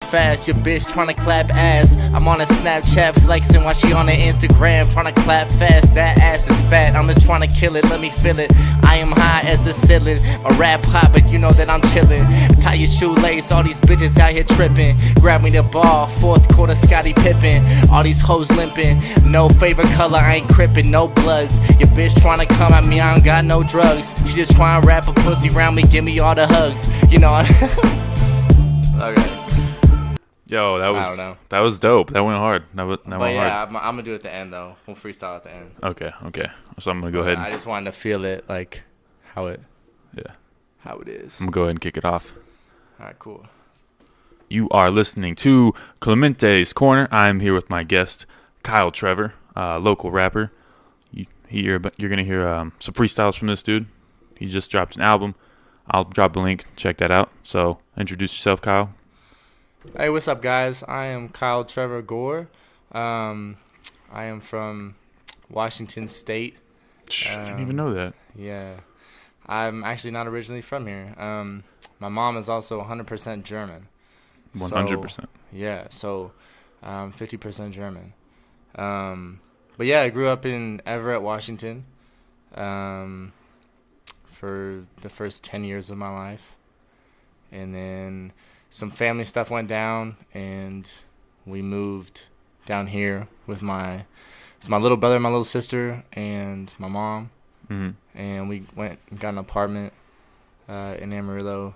fast. Your bitch tryna clap ass. I'm on a Snapchat flexing while she on the Instagram tryna clap fast. That ass is fat, I'm just tryna kill it, let me feel it. I am high as the ceiling, a rap hot, but you know that I'm chillin'. Tie your shoelace, all these bitches out here trippin'. Grab me the ball, fourth quarter Scottie Pippen. All these hoes limpin', no favorite color, I ain't crippin', no bloods. Your bitch tryna come at me, I don't got no drugs. She just tryna wrap a pussy around me, give me all the hugs. You know. Okay. Yo, I don't know. that was dope. That went hard. That went But hard. yeah, I'm gonna do it at the end though. We'll freestyle at the end. Okay. So I'm gonna go ahead. I just wanted to feel it, like how it Yeah. how it is. I'm gonna go ahead and kick it off. All right, cool. You are listening to Clemente's Corner. I'm here with my guest, Kyle Trevor, local rapper. You're gonna hear some freestyles from this dude. He just dropped an album. I'll drop a link. Check that out. So introduce yourself, Kyle. Hey, what's up, guys? I am Kyle Trevor Gore. I am from Washington State. I didn't even know that. Yeah. I'm actually not originally from here. My mom is also 100% German. 100%. Yeah, so 50% German. But yeah, I grew up in Everett, Washington for the first 10 years of my life. And then some family stuff went down, and we moved down here with my little brother, my little sister, and my mom. Mm-hmm. And we went and got an apartment in Amarillo,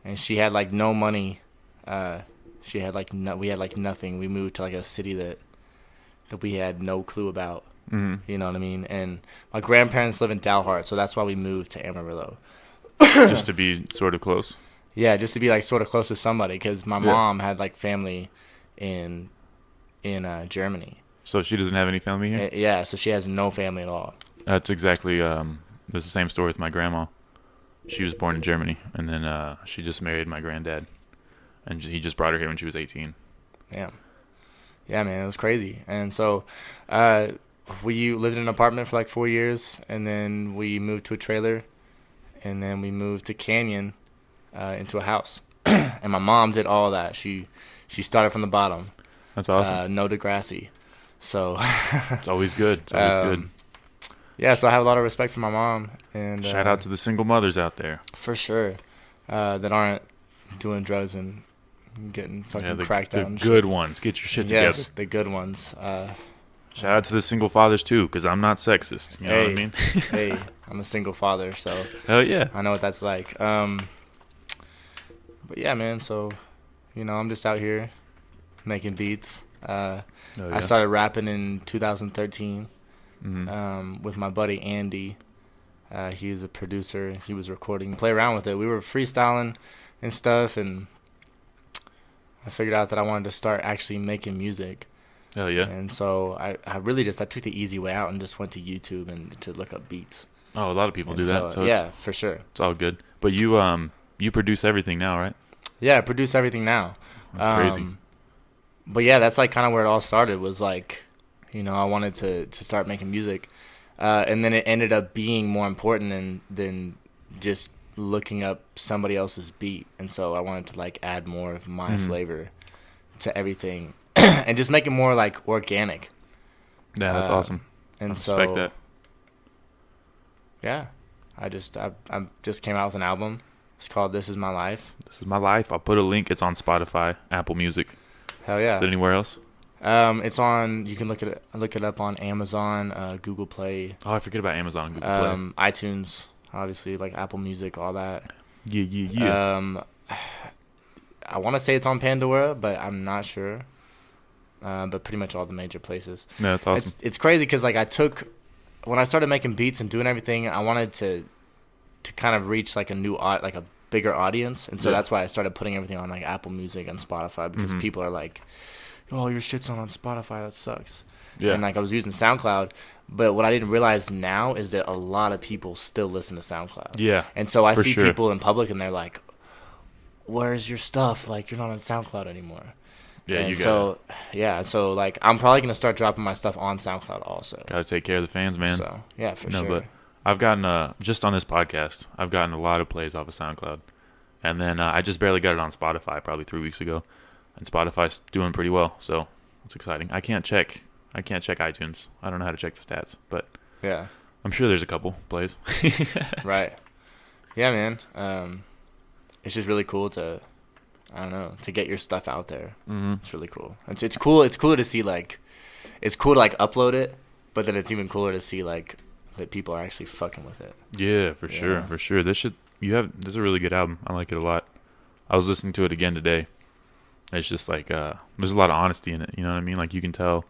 and she had like no money. We had like nothing. We moved to like a city that we had no clue about. Mm-hmm. You know what I mean? And my grandparents live in Dalhart, so that's why we moved to Amarillo. Just to be sort of close. Yeah, just to be like sort of close to somebody, because my mom had like family in Germany. So she doesn't have any family here? Yeah, so she has no family at all. That's exactly, this is the same story with my grandma. She was born in Germany, and then she just married my granddad. And he just brought her here when she was 18. Yeah. Yeah, man, it was crazy. And so we lived in an apartment for like 4 years, and then we moved to a trailer, and then we moved to Canyon into a house. And my mom did all that. She started from the bottom. That's awesome. No Degrassi. So it's always good. It's always good. Yeah, so I have a lot of respect for my mom. And shout out to the single mothers out there. For sure. That aren't doing drugs and getting fucking cracked out. The good ones. Get your shit together. Yes, the good ones. Shout out to the single fathers, too, because I'm not sexist. You know what I mean? Hey, I'm a single father, so hell yeah. I know what that's like. But yeah, man, so, I'm just out here making beats. I started rapping in 2013 with my buddy Andy. He was a producer. He was recording. Play around with it. We were freestyling and stuff, and I figured out that I wanted to start actually making music. Hell yeah. And so I really I took the easy way out and just went to YouTube and to look up beats. Oh, a lot of people do that. So yeah, for sure. It's all good. But you produce everything now, right? Yeah, I produce everything now. That's crazy. But yeah, that's like kind of where it all started, was like, I wanted to start making music. And then it ended up being more important than just looking up somebody else's beat. And so I wanted to like add more of my flavor to everything and just make it more like organic. Yeah, that's awesome. And I so respect that. Yeah, I just came out with an album. It's called This Is My Life. This is my life. I'll put a link. It's on Spotify, Apple Music. Hell yeah. Is it anywhere else? It's on. You can look it up on Amazon, Google Play. Oh, I forget about Amazon, Google Play. iTunes, obviously, like Apple Music, all that. Yeah. I want to say it's on Pandora, but I'm not sure. But pretty much all the major places. Yeah, that's awesome. It's crazy because like when I started making beats and doing everything, I wanted to kind of reach like a bigger audience, and so that's why I started putting everything on like Apple Music and Spotify, because people are like, "Oh, your shit's not on Spotify. That sucks." Yeah. And like I was using SoundCloud, but what I didn't realize now is that a lot of people still listen to SoundCloud. Yeah. And so I see people in public and they're like, "Where's your stuff? Like you're not on SoundCloud anymore." Yeah, and so like I'm probably gonna start dropping my stuff on SoundCloud also. Gotta take care of the fans, man. So yeah, for sure. But I've gotten just on this podcast, I've gotten a lot of plays off of SoundCloud, and then I just barely got it on Spotify probably 3 weeks ago. and Spotify's doing pretty well, so it's exciting. I can't check iTunes. I don't know how to check the stats, but Yeah. I'm sure there's a couple plays. Right. Yeah, man. It's just really cool to, I don't know, to get your stuff out there. Mm-hmm. It's really cool. It's cool. It's cool to see it's cool to upload it, but then it's even cooler to see that people are actually fucking with it. Yeah, for sure. This is a really good album. I like it a lot. I was listening to it again today. It's just there's a lot of honesty in it. You know what I mean? Like you can tell,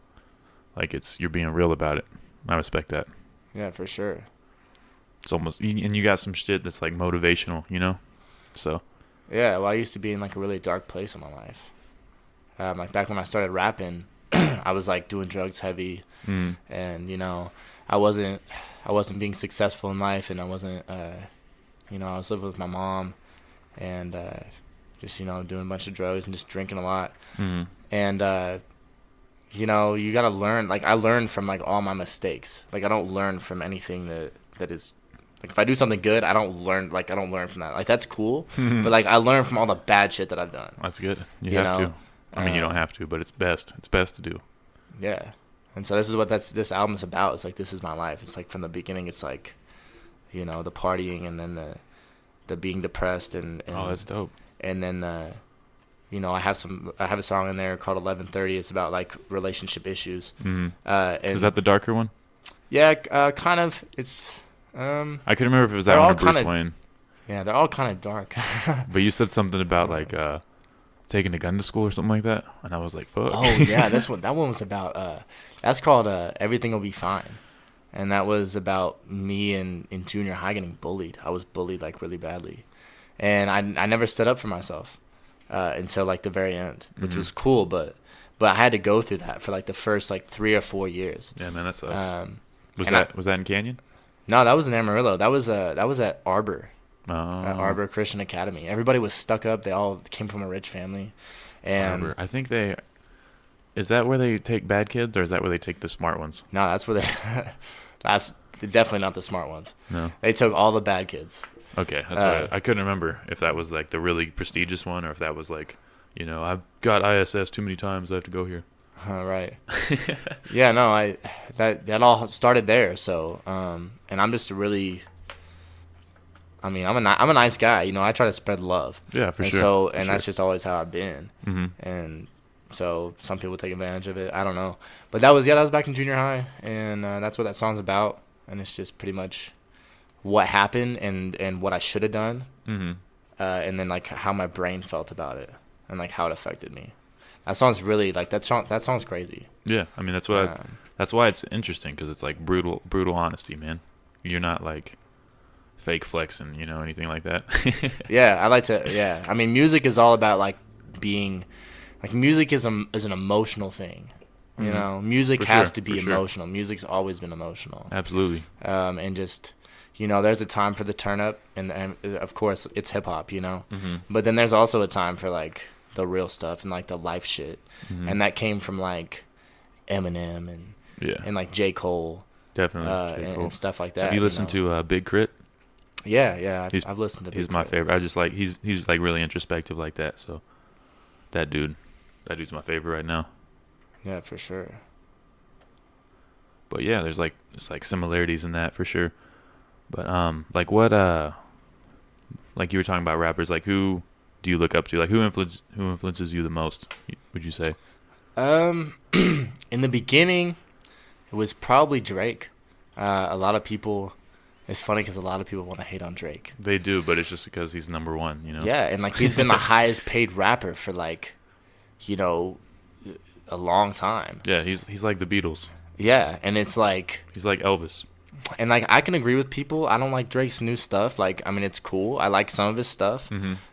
you're being real about it. I respect that. Yeah, for sure. It's almost, and you got some shit that's motivational, you know? So. Yeah, well, I used to be in a really dark place in my life. Back when I started rapping, I was doing drugs heavy, and I wasn't being successful in life, and I wasn't, I was living with my mom, and just doing a bunch of drugs and just drinking a lot, and you gotta learn. I learned from all my mistakes. I don't learn from anything that is. If I do something good, I don't learn from that. That's cool, but I learn from all the bad shit that I've done. That's good. You have to. I mean, you don't have to, but it's best. It's best to do. Yeah, and so this is what this album's about. It's this is my life. It's from the beginning. It's the partying, and then the being depressed, and oh, that's dope. And then I have a song in there called 11:30. It's about relationship issues. Mm-hmm. And is that the darker one? Yeah, kind of. It's I couldn't remember if it was that one or Bruce Wayne. Yeah, they're all kind of dark. But you said something about taking a gun to school or something like that, and I was like, "Fuck." Oh yeah, that one was about. That's called "Everything Will Be Fine," and that was about me in junior high getting bullied. I was bullied really badly, and I never stood up for myself until the very end, which was cool. But I had to go through that for the first 3 or 4 years. Yeah, man, that sucks. Was that in Canyon? No, that was in Amarillo. That was at Arbor. Oh. At Arbor Christian Academy. Everybody was stuck up. They all came from a rich family. And Arbor. I think is that where they take bad kids, or is that where they take the smart ones? No, that's where that's definitely not the smart ones. No. They took all the bad kids. Okay, that's right. I couldn't remember if that was the really prestigious one, or if that was I've got ISS too many times, I have to go here. Right. Yeah, no, that all started there. So, and I'm just really, I'm a nice guy. I try to spread love. Yeah, for sure. So, that's just always how I've been. Mm-hmm. And so some people take advantage of it. I don't know. But that was back in junior high, and that's what that song's about. And it's just pretty much what happened and what I should have done. Mm-hmm. And then how my brain felt about it and how it affected me. That song's really that song's crazy. Yeah, I mean that's what that's why it's interesting, because it's brutal honesty, man. You're not fake flexing, anything like that. Yeah, I like to. Yeah, I mean, music is all about being, music is an emotional thing. Music has to be emotional. Music's always been emotional. Absolutely. And just there's a time for the turn up, and of course it's hip hop, Mm-hmm. But then there's also a time for the real stuff and the life shit, and that came from Eminem and J. Cole, definitely, J. Cole. and stuff like that. Have you listened to Big Crit? Yeah, I've listened to. He's my favorite. I just he's really introspective like that. So that dude's my favorite right now. Yeah, for sure. But yeah, there's similarities in that for sure. But what you were talking about rappers, who do you look up to? Who influences you the most, would you say? In the beginning, it was probably Drake. A lot of people, it's funny because a lot of people want to hate on Drake. They do, but it's just because he's number one, Yeah, and he's been the highest paid rapper for a long time. Yeah, he's like the Beatles. Yeah, and it's he's like Elvis. And I can agree with people. I don't like Drake's new stuff. It's cool. I like some of his stuff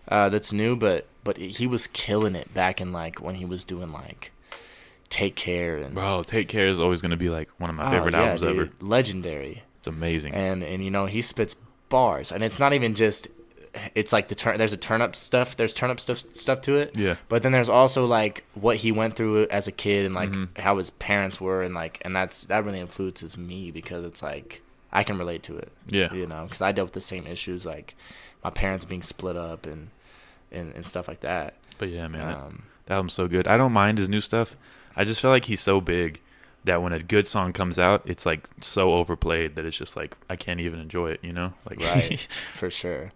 that's new, but he was killing it back in when he was doing Take Care. And bro, Take Care is always gonna be one of my favorite albums ever. Legendary. It's amazing. And he spits bars, and it's not even just. It's there's turn up stuff to it. Yeah. But then there's also what he went through as a kid, and how his parents were, and that really influences me, because it's I can relate to it. Yeah. Because I dealt with the same issues, my parents being split up and stuff like that. But yeah, man, That album's so good. I don't mind his new stuff. I just feel like he's so big that when a good song comes out, it's like so overplayed that it's just like I can't even enjoy it, you know? Like Right, for sure.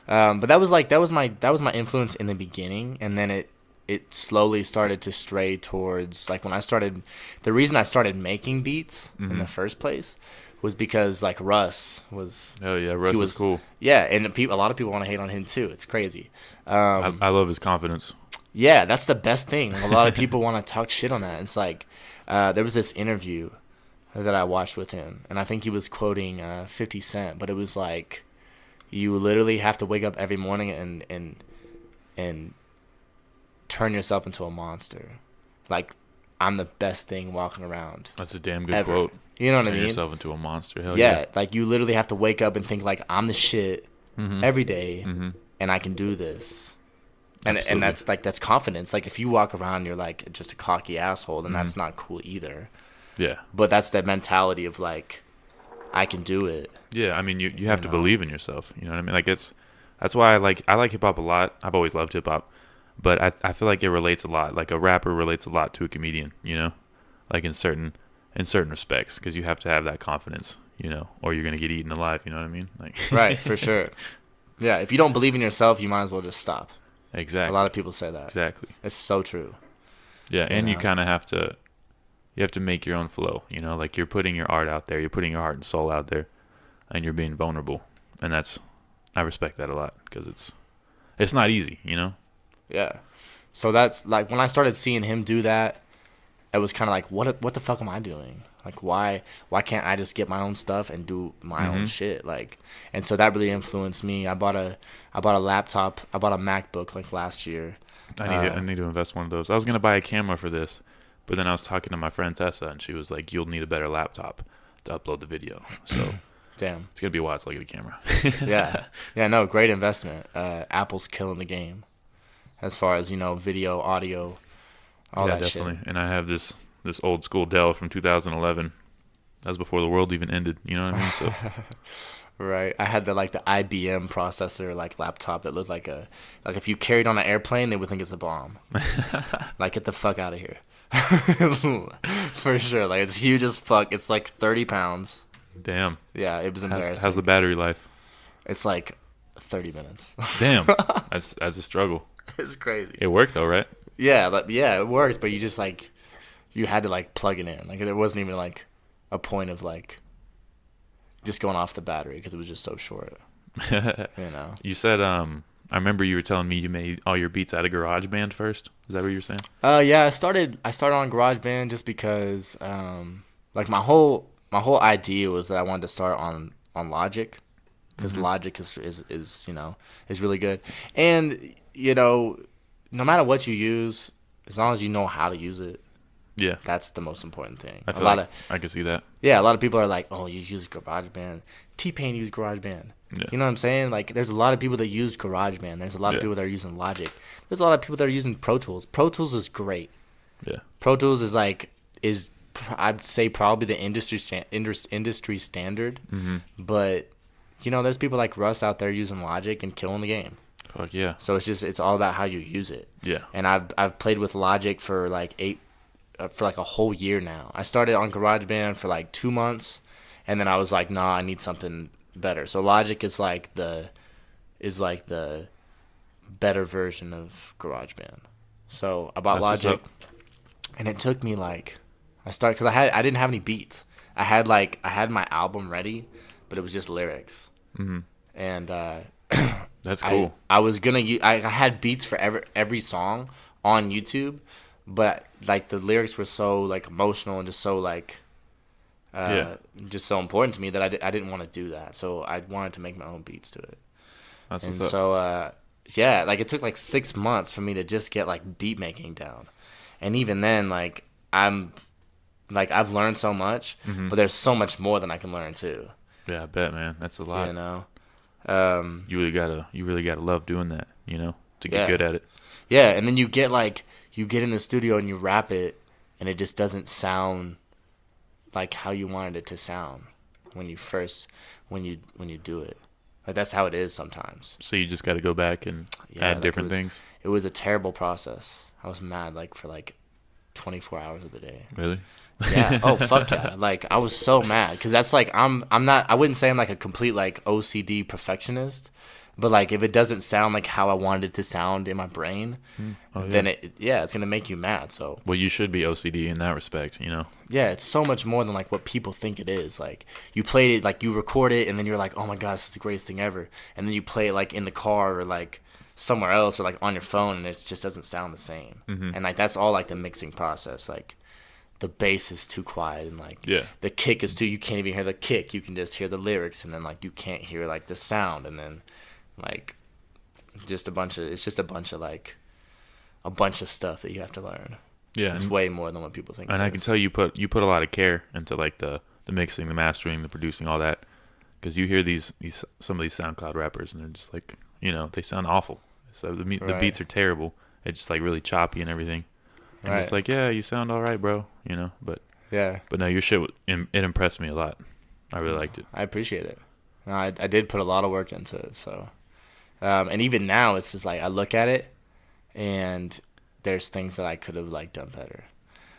But that was my influence in the beginning, and then it slowly started to stray towards like when I started. The reason I started making beats in the first place was because like Russ was. Oh yeah, Russ is cool. Yeah, and a lot of people want to hate on him too. It's crazy. I love his confidence. Yeah, that's the best thing. A lot of people want to talk shit on that. It's like there was this interview that I watched with him, and I think he was quoting 50 Cent, but it was like you literally have to wake up every morning and turn yourself into a monster. Like, I'm the best thing walking around. That's a damn good ever. quote. You know what I mean? Turn yourself into a monster. Hell yeah, like you literally have to wake up and think like I'm the shit every day, and I can do this. And that's confidence. Like if you walk around, you're like just a cocky asshole, then that's not cool either. Yeah. But that's that mentality of like, I can do it. Yeah, I mean you have to believe in yourself. You know what I mean? Like that's why I like hip hop a lot. I've always loved hip hop, but I feel like it relates a lot. Like a rapper relates a lot to a comedian. You know, like in certain respects, because you have to have that confidence. You know, or you're gonna get eaten alive. You know what I mean? Like right, for sure. Yeah, if you don't believe in yourself, you might as well just stop. Exactly. A lot of people say that. Exactly. It's so true. Yeah, and you kind of have to make your own flow, you know, like you're putting your art out there, you're putting your heart and soul out there, and you're being vulnerable. And I respect that a lot because it's not easy, you know? Yeah. So that's like when I started seeing him do that, it was kind of like, what the fuck am I doing? Like, why can't I just get my own stuff and do my own shit? Like, and so that really influenced me. I bought a laptop. I bought a MacBook like last year. I need to invest one of those. I was gonna buy a camera for this, but then I was talking to my friend Tessa, and she was like, "You'll need a better laptop to upload the video." So, damn, it's gonna be a while till I get a camera. yeah, no, great investment. Apple's killing the game, as far as video, audio, all that definitely. shit. And I have this old school Dell from 2011. That was before the world even ended. You know what I mean? So. Right. I had the IBM processor laptop that looked like if you carried on an airplane, they would think it's a bomb. Like, get the fuck out of here. For sure. Like, it's huge as fuck. It's like 30 pounds. Damn. Yeah, it was embarrassing. How's the battery life? It's like 30 minutes. Damn. That's a struggle. It's crazy. It worked though, right? Yeah, it worked, but you just you had to plug it in. Like, there wasn't even a point of just going off the battery because it was just so short. You said I remember you were telling me you made all your beats out of GarageBand first. Is that what you were saying? Yeah, I started on GarageBand just because my whole idea was that I wanted to start on Logic because Logic is really good. And no matter what you use, as long as you know how to use it, yeah, that's the most important thing. I can see that. Yeah, a lot of people are like, "Oh, you use GarageBand." T-Pain used GarageBand. Yeah. You know what I'm saying? Like, there's a lot of people that use GarageBand. There's a lot of people that are using Logic. There's a lot of people that are using Pro Tools. Pro Tools is great. Yeah. Pro Tools is I'd say probably the industry standard. But there's people like Russ out there using Logic and killing the game. Fuck yeah. So it's all about how you use it. Yeah. And I've played with Logic for a whole year now. I started on GarageBand for 2 months, and then I was like, nah, I need something better. So Logic is the better version of GarageBand. So I bought Logic, and it took me because I didn't have any beats. I had my album ready, but it was just lyrics. And that's cool. I was gonna I had beats for every song on YouTube, but the lyrics were so emotional and just so just so important to me that I didn't want to do that. So I wanted to make my own beats to it. That's and what's up. So it took 6 months for me to just get beat making down. And even then I've learned so much, but there's so much more than I can learn too. Yeah, I bet, man. That's a lot. You You really gotta love doing that, to get good at it. Yeah, and then you get in the studio and you rap it, and it just doesn't sound like how you wanted it to sound when you do it. That's how it is sometimes. So you just got to go back and add different things. It was a terrible process. I was mad like for like 24 hours of the day. Really? Yeah. Oh fuck yeah. Like I was so mad because that's like I'm not. I wouldn't say I'm like a complete like OCD perfectionist, but like if it doesn't sound like how I wanted it to sound in my brain, then it's gonna make you mad. So Well, you should be OCD in that respect, you know. yeah, it's so much more than like what people think it is. Like you played it, like you record it, and then you're like, oh my god, this is the greatest thing ever. And then you play it like in the car or like somewhere else or like on your phone, and it just doesn't sound the same. And like that's all like the mixing process. Like the bass is too quiet, and like the kick is too. You can't even hear the kick. You can just hear the lyrics, and then like you can't hear like the sound, and then like just a bunch of like a bunch of stuff that you have to learn. Yeah, it's way more than what people think. And I can tell you put a lot of care into like the mixing, the mastering, the producing, all that, because you hear these some of these SoundCloud rappers, and they're just like, you know, they sound awful. So the beats are terrible. It's just like really choppy and everything. And it's like, yeah, you sound all right, bro. You know, but no, your shit it impressed me a lot. I really liked it. I appreciate it. No, I did put a lot of work into it. So, and even now, it's just like I look at it, and there's things that I could have like done better.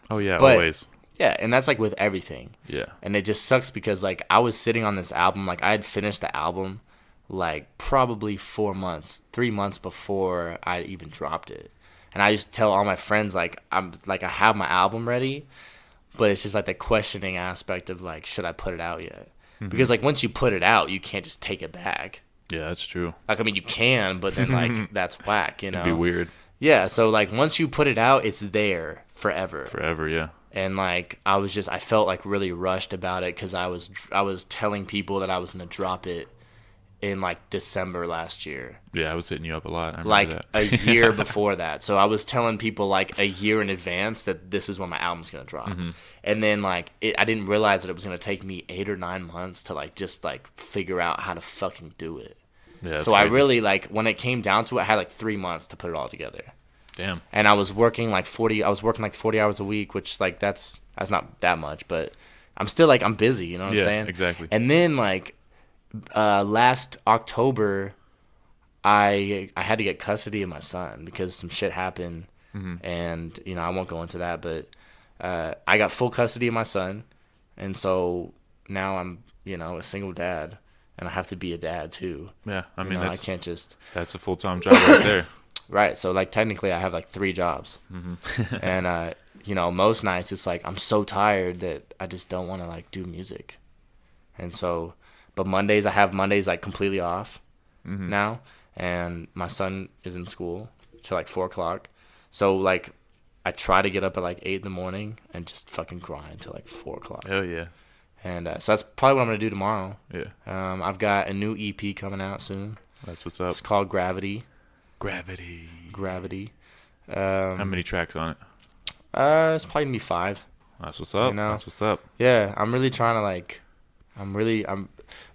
Oh yeah, but, always. Yeah, and that's like with everything. Yeah. And it just sucks because like I was sitting on this album, like I had finished the album, like probably 3 months before I even dropped it. And I used to tell all my friends like I have my album ready, but it's just like the questioning aspect of like, should I put it out yet? Because like once you put it out, you can't just take it back. Yeah, that's true. Like I mean you can, but then like that's whack, you know. It'd be weird. Yeah, so like once you put it out, it's there forever. Forever, yeah. And like I felt like really rushed about it because I was telling people that I was gonna drop it in like December last year. Yeah, I was hitting you up a lot. I like that. A year before that. So I was telling people like a year in advance that this is when my album's gonna drop. And then like I didn't realize that it was gonna take me 8 or 9 months to like just like figure out how to fucking do it. Yeah, so crazy. I really like when it came down to it, I had like 3 months to put it all together. Damn. And I was working like 40 hours a week, which like that's not that much, but I'm still like I'm busy, you know what I'm saying? Yeah, exactly. And then like last October I had to get custody of my son because some shit happened. And you know, I won't go into that, but I got full custody of my son, and so now I'm, you know, a single dad, and I have to be a dad too. Yeah, I mean, I can't just. That's a full-time job right there. Right, so like technically I have like 3 jobs, and you know, most nights it's like I'm so tired that I just don't want to like do music, and so, but Mondays I have Mondays like completely off now, and my son is in school till like 4 o'clock, so like I try to get up at like 8 in the morning and just fucking grind till like 4 o'clock. Hell yeah. And so that's probably what I'm gonna do tomorrow. Yeah. I've got a new EP coming out soon. That's what's up. It's called Gravity. How many tracks on it? It's probably gonna be 5. That's what's up. You know? That's what's up. Yeah, I'm really trying to like,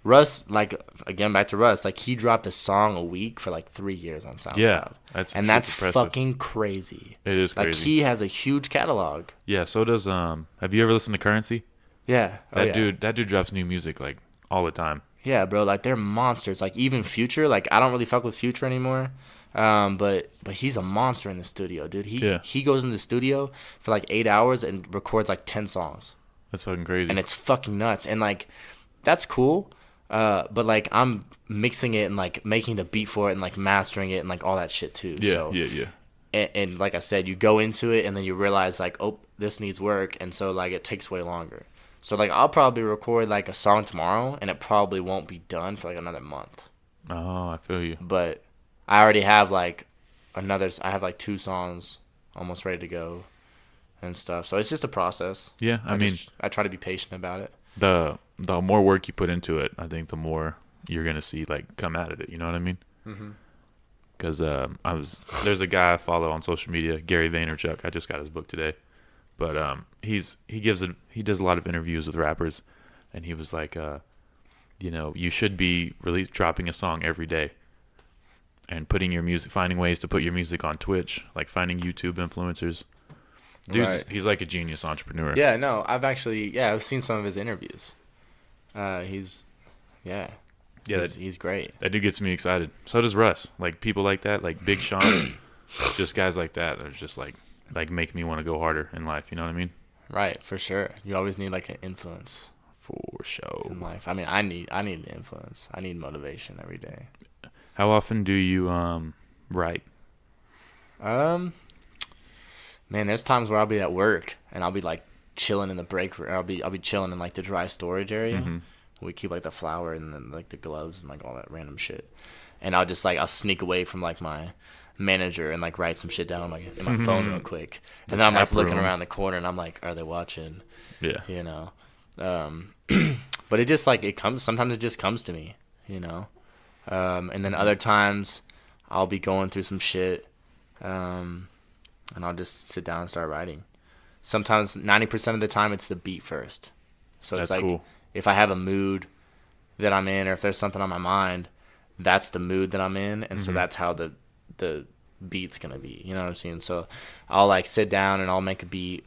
Russ, like, again, back to Russ, like he dropped a song a week for like 3 years on SoundCloud. Yeah, that's impressive. fucking crazy. It is crazy. Like he has a huge catalog. Yeah, so does have you ever listened to Currency? Yeah. That dude drops new music like all the time. Yeah, bro, like they're monsters. Like even Future, like I don't really fuck with Future anymore. But he's a monster in the studio, dude. He goes in the studio for like 8 hours and records like 10 songs. That's fucking crazy. And it's fucking nuts. And like that's cool. But like I'm mixing it and like making the beat for it and like mastering it and like all that shit too. Yeah, so, yeah. And like I said, you go into it and then you realize like, oh, this needs work, and so like it takes way longer. So like I'll probably record like a song tomorrow and it probably won't be done for like another month. Oh, I feel you. But I already have like I have like 2 songs almost ready to go and stuff. So it's just a process. Yeah, I mean, I try to be patient about it. The more work you put into it, I think the more you're gonna see like come out of it. You know what I mean? Because there's a guy I follow on social media, Gary Vaynerchuk. I just got his book today, but he does a lot of interviews with rappers, and he was like, you know, you should be dropping a song every day, and finding ways to put your music on Twitch, like finding YouTube influencers. He's like a genius entrepreneur. Yeah, no, I've seen some of his interviews. He's great. That dude gets me excited. So does Russ. Like people like that, like Big Sean. just guys like that are just like make me want to go harder in life. You know what I mean? Right, for sure. You always need like an influence For sure. in life. I mean, I need an influence. I need motivation every day. How often do you write? Man, there's times where I'll be at work and I'll be like chilling in the break room. I'll be chilling in like the dry storage area. Mhm. We keep like the flour and then like the gloves and like all that random shit. And I'll sneak away from like my manager and like write some shit down like in my phone real quick. And then I'm like tap looking room. around the corner and I'm like, are they watching? Yeah. You know. But it just like it comes. Sometimes it just comes to me. You know. And then other times I'll be going through some shit. And I'll just sit down and start writing. Sometimes 90% of the time it's the beat first. So it's That's like cool. if I have a mood that I'm in or if there's something on my mind, that's the mood that I'm in, and so that's how the beat's gonna be. You know what I'm saying? So I'll like sit down and I'll make a beat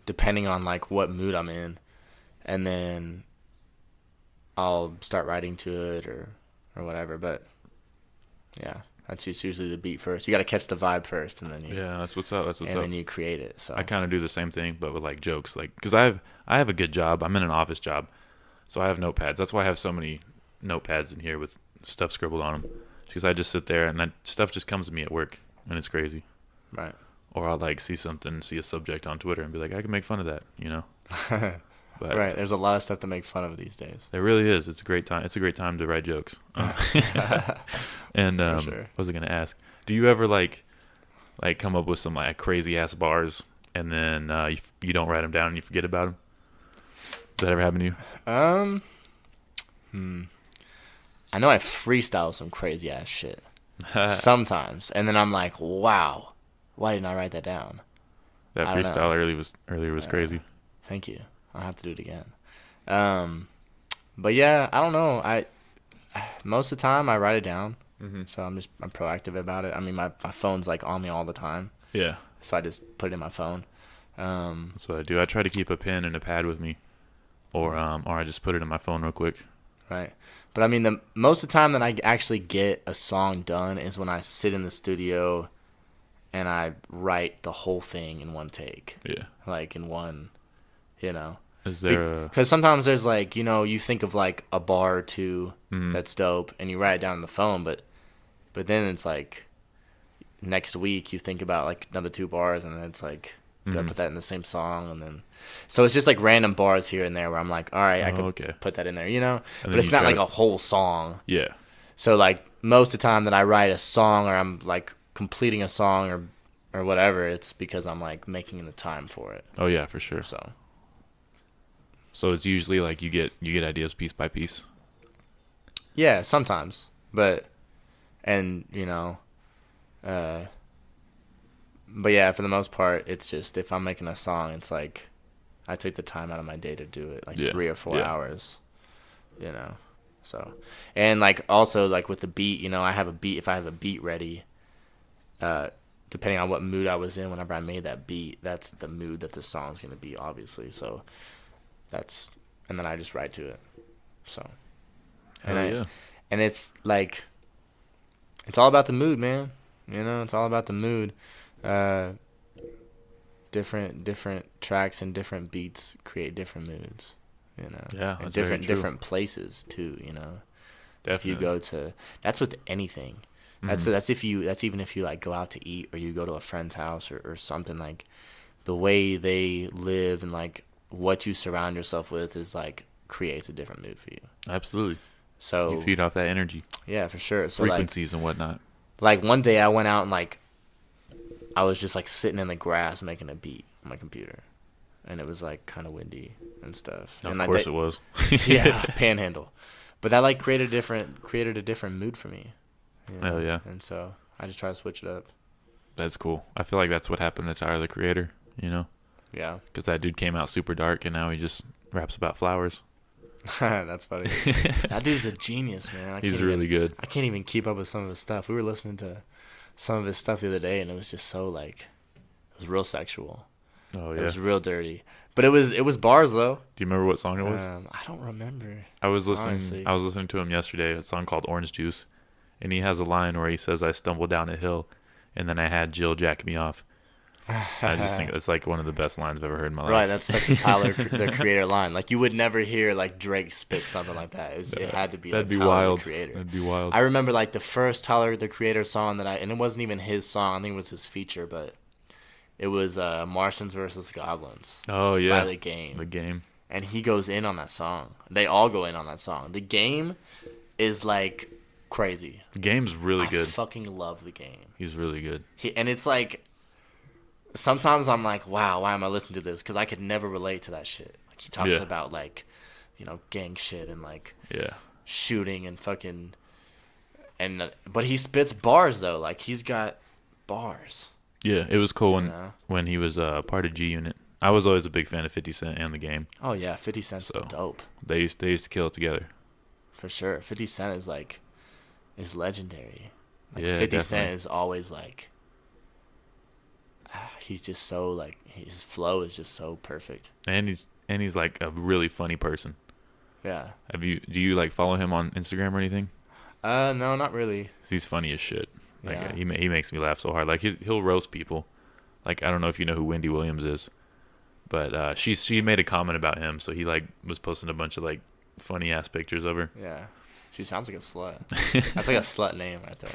depending on like what mood I'm in, and then I'll start writing to it or whatever. But yeah, that's just usually the beat first. You got to catch the vibe first, and then Yeah, that's what's up. and then you create it. So I kind of do the same thing, but with like jokes, like because I have a good job. I'm in an office job, so I have notepads. That's why I have so many notepads in here with stuff scribbled on them. Because I just sit there and that stuff just comes to me at work, and it's crazy. right. Or I'll like see a subject on Twitter and be like, I can make fun of that, you know. But Right. There's a lot of stuff to make fun of these days. it really is. It's a great time. It's a great time to write jokes. And For sure. what was I gonna ask? Do you ever like come up with some like crazy ass bars and then you don't write them down and you forget about them? Does that ever happen to you? I know I freestyle some crazy ass shit sometimes, and then I'm like, wow, why didn't I write that down? That I don't know. freestyle earlier was crazy. Thank you. I'll have to do it again. But yeah, I don't know. Most of the time I write it down, so I'm proactive about it. I mean, my phone's like on me all the time, Yeah, so I just put it in my phone. that's what I do. I try to keep a pen and a pad with me, or I just put it in my phone real quick. Right. But I mean, the most of the time that I actually get a song done is when I sit in the studio and I write the whole thing in one take. Yeah. Like in one, you know. Is there Because sometimes there's like, you know, you think of like a bar or two that's dope and you write it down on the phone, but then it's like next week you think about like another 2 bars and then it's like, do I put that in the same song? And then, so it's just like random bars here and there where I'm like, all right, I could put that in there, you know? And But it's not like a whole song. Yeah. So like most of the time that I write a song or I'm like completing a song or whatever, it's because I'm like making the time for it. Oh yeah, for sure. So it's usually like you get ideas piece by piece. Yeah, sometimes. But you know, but yeah, for the most part, it's just if I'm making a song, it's like I take the time out of my day to do it, like 3 or 4 hours, you know. So, and like also like with the beat, you know, I have a beat. If I have a beat ready, depending on what mood I was in whenever I made that beat, that's the mood that the song's gonna be, obviously. So and then I just write to it. So, and it's like, it's all about the mood, man. You know, it's all about the mood. Different tracks and different beats create different moods, you know. Yeah, and that's very true. different places too, you know. Definitely. If you go to, that's with anything. That's even if you like go out to eat or you go to a friend's house or something, like the way they live and like what you surround yourself with is like creates a different mood for you. Absolutely. So you feed off that energy. Yeah, for sure. So frequencies and whatnot. Like one day I went out and like I was just like sitting in the grass making a beat on my computer, and it was like kind of windy and stuff. Of and course it was. Yeah, Panhandle. But that like created a different mood for me. You know? Hell yeah. And so I just try to switch it up. That's cool. I feel like that's what happened to Tyler the Creator, you know? Yeah. Because that dude came out super dark and now he just raps about flowers. That's funny. That dude's a genius, man. He's really good. I can't even keep up with some of his stuff. We were listening to some of his stuff the other day, and it was just so like, it was real sexual. Oh yeah. It was real dirty, but it was bars though. Do you remember what song it was? I don't remember. I was listening. Honestly. I was listening to him yesterday. A song called Orange Juice, and he has a line where he says, "I stumbled down a hill, and then I had Jill jack me off. I just think it's like one of the best lines I've ever heard in my life. Right, that's such a Tyler the Creator line. Like you would never hear like Drake spit something like that. It had to be That'd like be Tyler wild. the Creator. That'd be wild. I remember like the first Tyler the Creator song and it wasn't even his song. I think it was his feature, but it was Martians versus Goblins. Oh yeah, by The Game. The Game. And he goes in on that song. They all go in on that song. The Game is like crazy. The Game's really good. I fucking love The Game. He's really good. And it's like, sometimes I'm like, wow, why am I listening to this? Because I could never relate to that shit. Like he talks about like, gang shit and like shooting and fucking, but he spits bars though. Like he's got bars. Yeah, it was cool when he was part of G Unit. I was always a big fan of 50 Cent and The Game. Oh yeah, 50 Cent's dope. They used to kill it together. For sure, 50 Cent is legendary. Like yeah, 50 definitely. Cent is always like, he's just so like his flow is just so perfect. And he's like a really funny person. Yeah. Do you like follow him on Instagram or anything? No, not really. He's funny as shit. Like Yeah. he makes me laugh so hard. Like he'll roast people. Like I don't know if you know who Wendy Williams is, but she made a comment about him, so he like was posting a bunch of like funny ass pictures of her. Yeah. She sounds like a slut. That's like a slut name right there.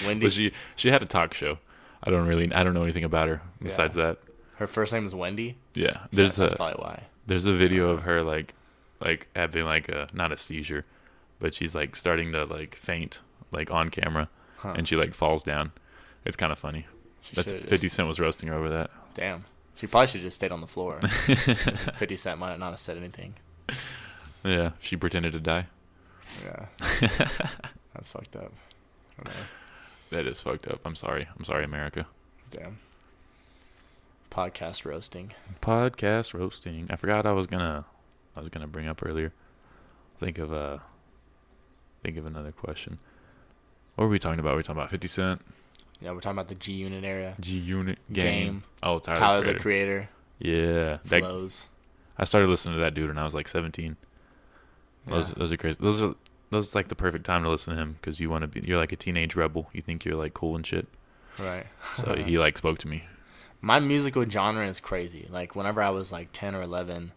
Wendy. But she had a talk show. I don't know anything about her besides that. Her first name is Wendy. Yeah, That's probably why. There's a video of her like having like not a seizure, but she's like starting to like faint like on camera, and she like falls down. It's kind of funny. That's 50 Cent was roasting her over that. Damn. She probably should have just stayed on the floor. 50 Cent might not have said anything. Yeah, she pretended to die. Yeah. That's fucked up. I don't know. That is fucked up. I'm sorry, America. Damn. Podcast roasting. I forgot I was gonna bring up earlier. Think of another question. What were we talking about? We were talking about 50 Cent. Yeah, we're talking about the G Unit area. G Unit Game. Oh, Tyler the Creator. Yeah, Flows. I started listening to that dude when I was like 17. Those are crazy. Those like the perfect time to listen to him because you're like a teenage rebel. You think you're like cool and shit. Right. So he like spoke to me. My musical genre is crazy. Like whenever I was like 10 or 11,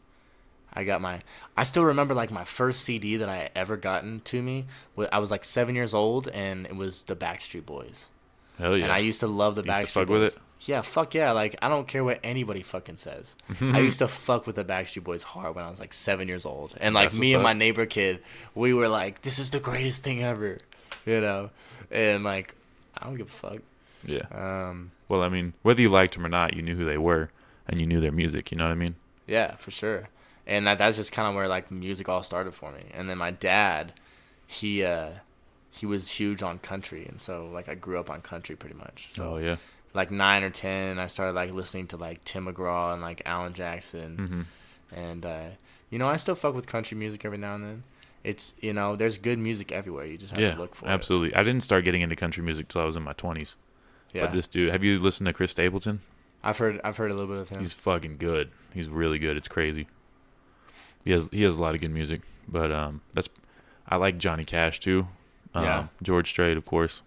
I still remember like my first CD that I ever gotten to me. I was like 7 years old and it was the Backstreet Boys. Hell yeah. And I used to love the Backstreet Boys. Used to fuck with it? Yeah, fuck yeah. Like, I don't care what anybody fucking says. I used to fuck with the Backstreet Boys hard when I was like 7 years old. And like me and my neighbor kid, we were like, this is the greatest thing ever. And like, I don't give a fuck. Yeah. Well, I mean, whether you liked them or not, you knew who they were and you knew their music. You know what I mean? Yeah, for sure. And that's just kind of where like music all started for me. And then my dad, he was huge on country, and so like I grew up on country pretty much. So like 9 or 10, I started like listening to like Tim McGraw and like Alan Jackson, and I still fuck with country music every now and then. It's there's good music everywhere. You just have to look for it. Absolutely. I didn't start getting into country music till I was in my 20s. Yeah. But this dude, have you listened to Chris Stapleton? I've heard a little bit of him. He's fucking good. He's really good. It's crazy. He has a lot of good music, but I like Johnny Cash too. George Strait, of course.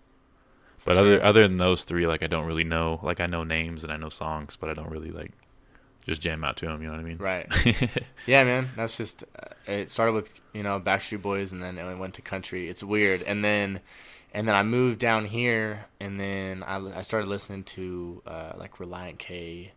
But other than those three, like I don't really know. Like I know names and I know songs, but I don't really like just jam out to them. You know what I mean? Right. Yeah, man. That's just it started with Backstreet Boys, and then it went to country. It's weird, and then I moved down here, and then I started listening to like Reliant K,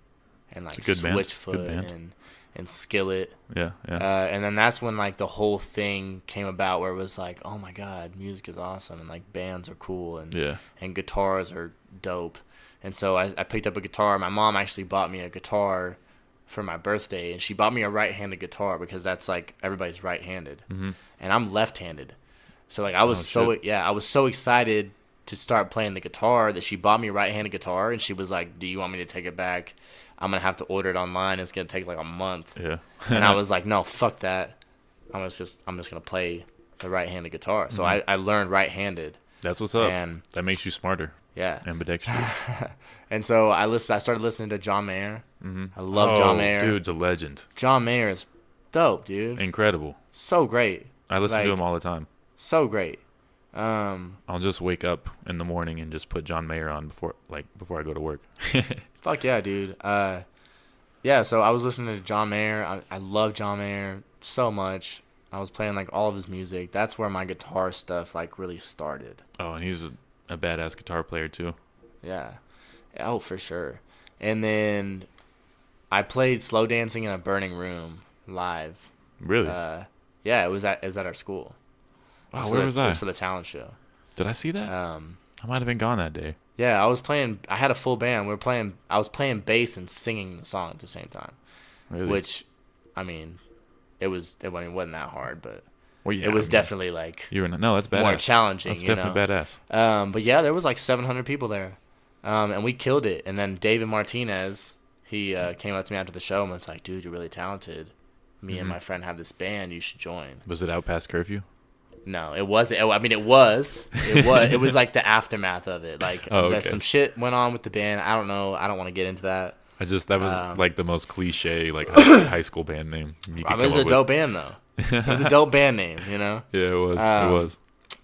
and like Switchfoot and Skillet. Yeah. And then that's when like the whole thing came about, where it was like, oh my god, music is awesome, and like bands are cool, and guitars are dope. And so I picked up a guitar. My mom actually bought me a guitar for my birthday, and she bought me a right-handed guitar because that's like everybody's right-handed, and I'm left-handed. So like I was so excited to start playing the guitar that she bought me a right-handed guitar, and she was like, do you want me to take it back? I'm going to have to order it online. It's going to take like a month. Yeah. And I was like, no, fuck that. I'm just going to play the right-handed guitar. So I learned right-handed. That's what's up. And that makes you smarter. Yeah. Ambidextrous. And so I started listening to John Mayer. I love John Mayer. Dude's a legend. John Mayer is dope, dude. Incredible. So great. I listen to him all the time. So great. I'll just wake up in the morning and just put John Mayer on before I go to work. Fuck yeah, dude. Yeah, so I was listening to John Mayer. I love John Mayer so much. I was playing like all of his music. That's where my guitar stuff like really started. Oh, and he's a badass guitar player too. Yeah. Oh, for sure. And then I played slow dancing in a burning room live. Really? Yeah, it was at our school. Wow, where was I? It was for the talent show. Did I see that? I might have been gone that day. Yeah, I had a full band. I was playing bass and singing the song at the same time. Really? Which, I mean, it wasn't that hard, but well, yeah, it was definitely like no, that's badass. More challenging. That's definitely badass. But yeah, there was like 700 people there, and we killed it. And then David Martinez, he came up to me after the show and was like, "Dude, you're really talented. Me and my friend have this band. You should join." Was it out past curfew? No, it wasn't. I mean, it was. It was like the aftermath of it. Like, some shit went on with the band. I don't know. I don't want to get into that. That was like the most cliche like high school band name. It was a dope band though. It was a dope band name, you know. Yeah, it was. It was.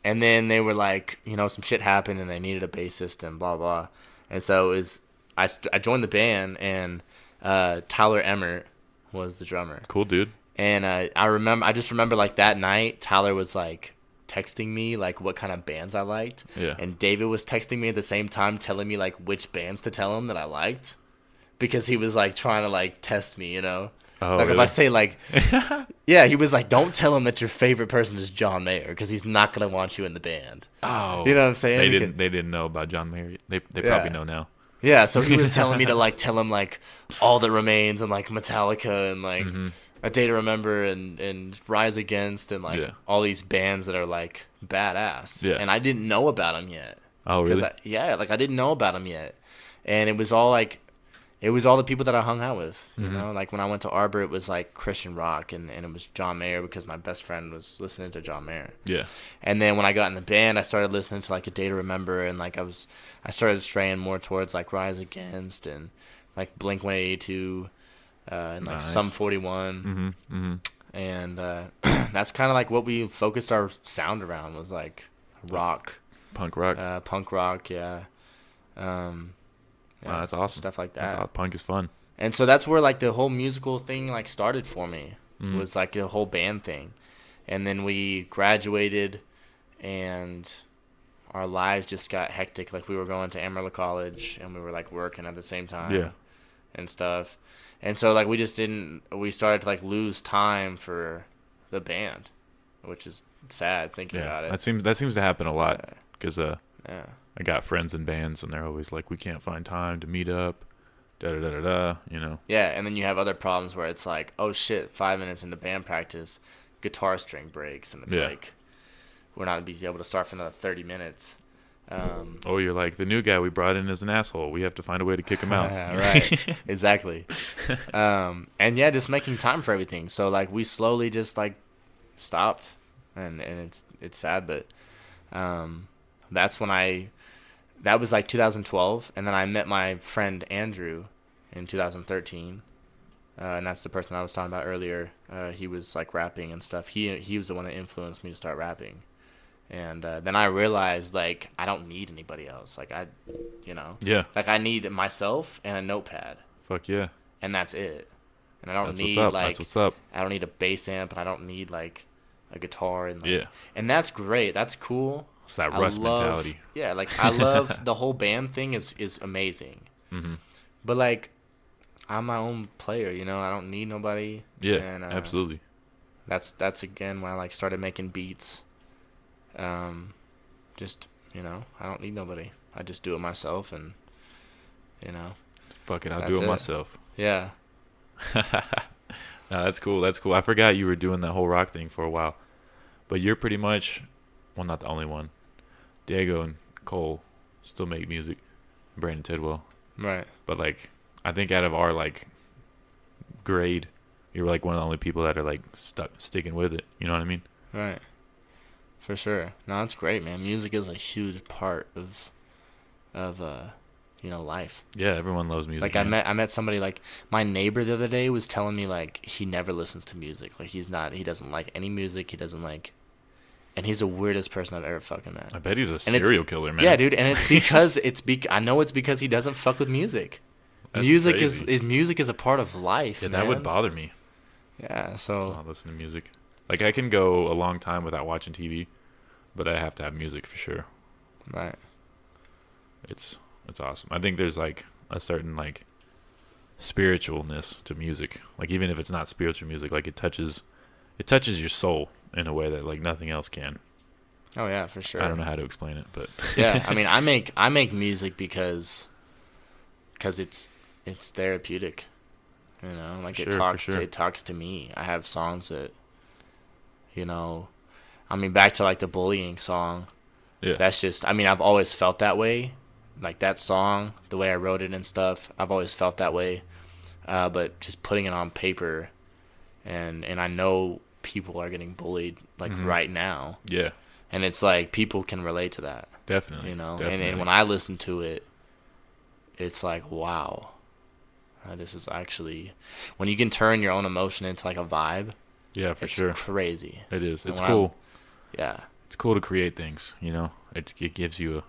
And then they were like, some shit happened and they needed a bassist and blah blah. And so I joined the band and Tyler Emmert was the drummer. Cool dude. And I just remember like that night, Tyler was like texting me like what kind of bands I liked. Yeah. And David was texting me at the same time telling me like which bands to tell him that I liked. Because he was like trying to like test me, Oh, like really? If I say like, yeah, he was like, don't tell him that your favorite person is John Mayer because he's not gonna want you in the band. Oh, you know what I'm saying? They didn't know about John Mayer. They probably know now. Yeah, so he was telling me to like tell him like All That Remains and like Metallica and like A Day to Remember and Rise Against and like all these bands that are like badass. Yeah, and I didn't know about them yet. Oh, really? I didn't know about them yet, and it was all the people that I hung out with, Like when I went to Arbor, it was like Christian rock, and it was John Mayer because my best friend was listening to John Mayer. Yeah. And then when I got in the band, I started listening to like A Day to Remember, and like I started straying more towards like Rise Against and like Blink-182, and like Sum 41, and that's kind of like what we focused our sound around was like rock, punk rock, yeah. Wow, that's awesome. Stuff like that. Punk is fun. And so that's where like the whole musical thing like started for me. Was like a whole band thing. And then we graduated and our lives just got hectic. Like we were going to Amarillo College and we were like working at the same time. Yeah. And stuff. And so like we started to like lose time for the band, which is sad thinking about it. That seems to happen a lot because I got friends in bands, and they're always like, we can't find time to meet up, da-da-da-da-da, Yeah, and then you have other problems where it's like, oh, shit, 5 minutes into band practice, guitar string breaks, and it's like, we're not going to be able to start for another 30 minutes. You're like, the new guy we brought in is an asshole. We have to find a way to kick him out. Right, exactly. And, yeah, just making time for everything. So, like, we slowly just, like, stopped, and it's sad, but that's when that was like 2012, and then I met my friend Andrew in 2013, and that's the person I was talking about earlier. He was like rapping and stuff. He was the one that influenced me to start rapping, and then I realized like I don't need anybody else. Like like I need myself and a notepad. Fuck yeah. And that's it. And I don't that's need what's up. like that's what's up. I don't need a bass amp, and I don't need like a guitar and and that's great. That's cool. It's that Russ mentality. Yeah, like I love the whole band thing is amazing. But like I'm my own player, I don't need nobody. Yeah, and, absolutely. That's again when I like started making beats. Just I don't need nobody. I just do it myself, and fuck it, I'll do it myself. Yeah. No, that's cool. That's cool. I forgot you were doing that whole rock thing for a while, but you're pretty much, well, not the only one. Diego and Cole still make music. Brandon Tidwell. Right. But like, I think out of our like grade, you're like one of the only people that are like sticking with it. You know what I mean? Right. For sure. No, that's great, man. Music is a huge part of life. Yeah, everyone loves music. Like I met somebody, like my neighbor the other day was telling me like he never listens to music. Like he doesn't like any music. He doesn't like and he's the weirdest person I've ever fucking met. I bet he's a serial killer, man. Yeah, dude, and it's because I know it's because he doesn't fuck with music. That's Music crazy. music is a part of life. Yeah, man. that would bother me. Yeah, To so not listen to music. Like I can go a long time without watching TV, but I have to have music for sure. right. It's awesome. I think there's like a certain like spiritualness to music. Like even if it's not spiritual music, like it touches your soul in a way that like nothing else can. Oh yeah, for sure. I don't know how to explain it, but Yeah, I mean, I make music because it's therapeutic. You know, like Sure, it for talks sure. it talks to me. I have songs that, you know, I mean, back to like the bullying song. yeah, That's just, I mean, I've always felt that way. Like that song, the way I wrote it and stuff, I've always felt that way. But just putting it on paper, and I know people are getting bullied like right now, yeah, and it's like people can relate to that, definitely. you know. definitely. And when I listen to it, it's like, wow, this is actually, when you can turn your own emotion into like a vibe, yeah, for it's sure, crazy. it is. And It's when cool. Yeah. It's cool to create things. You know, it gives you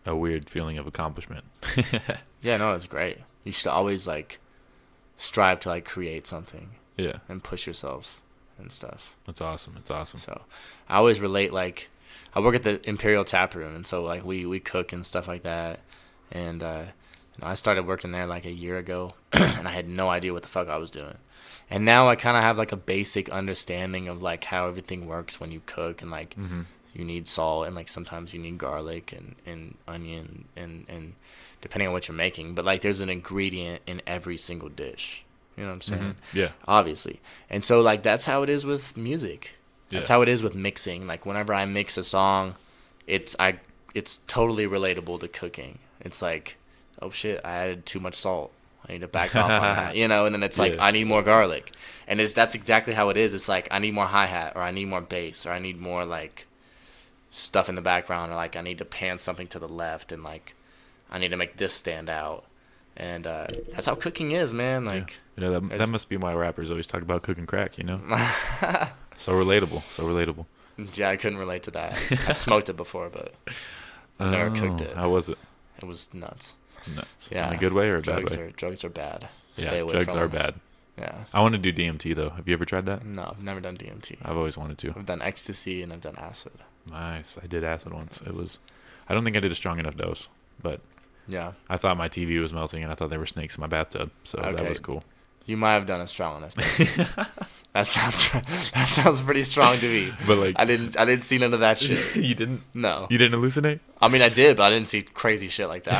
a weird feeling of accomplishment. Yeah, no, it's great. You should always like strive to like create something Yeah, and push yourself and stuff. that's awesome. It's awesome. So I always relate, like I work at the Imperial Tap Room, and so like we cook and stuff like that. And you know, I started working there like a year ago, and I had no idea what the fuck I was doing. And now I kind of have like a basic understanding of like how everything works when you cook, and like you need salt, and like sometimes you need garlic and onion and depending on what you're making. But like there's an ingredient in every single dish. You know what I'm saying? Yeah, Obviously. And so like that's how it is with music. That's Yeah. how it is with mixing. Like whenever I mix a song, it's totally relatable to cooking. It's like, oh shit, I added too much salt. I need to back off on that, you know. And then it's like, Yeah. I need more garlic, and that's exactly how it is. It's like I need more hi hat, or I need more bass, or I need more like stuff in the background, or like I need to pan something to the left, and like I need to make this stand out. And that's how cooking is, man. Like, you know that must be why rappers always talk about cooking crack. You know, so relatable, so relatable. yeah, I couldn't relate to that. I smoked it before, but I never cooked it. How was it? It was nuts. Nuts. Yeah, In a good way or a bad way? Drugs are bad. Yeah, Stay away drugs from are them. bad. Yeah. I want to do DMT though. Have you ever tried that? No, I've never done DMT. I've always wanted to. I've done ecstasy and I've done acid. Nice. I did acid once. It was. I don't think I did a strong enough dose, but Yeah. I thought my TV was melting and I thought there were snakes in my bathtub, so that Okay. was cool. You might have done a strong enough dose. That sounds pretty strong to me. But like, I didn't see none of that shit. you didn't No. hallucinate? I mean, I did, but I didn't see crazy shit like that.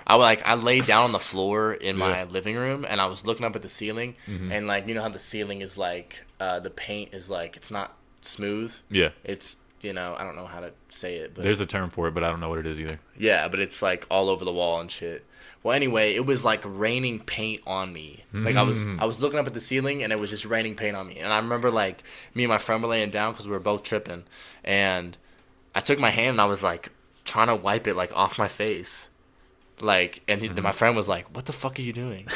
I mean, I laid down on the floor in my living room, and I was looking up at the ceiling, and like, you know how the ceiling is like, the paint is like, it's not smooth. Yeah. It's, you know, I don't know how to say it, but There's a term for it, but I don't know what it is either. yeah, but it's like all over the wall and shit. Well, anyway, it was like raining paint on me. Like I was looking up at the ceiling, and it was just raining paint on me. And I remember like me and my friend were laying down because we were both tripping, and I took my hand and I was like trying to wipe it like off my face, like, and my friend was like, "What the fuck are you doing?"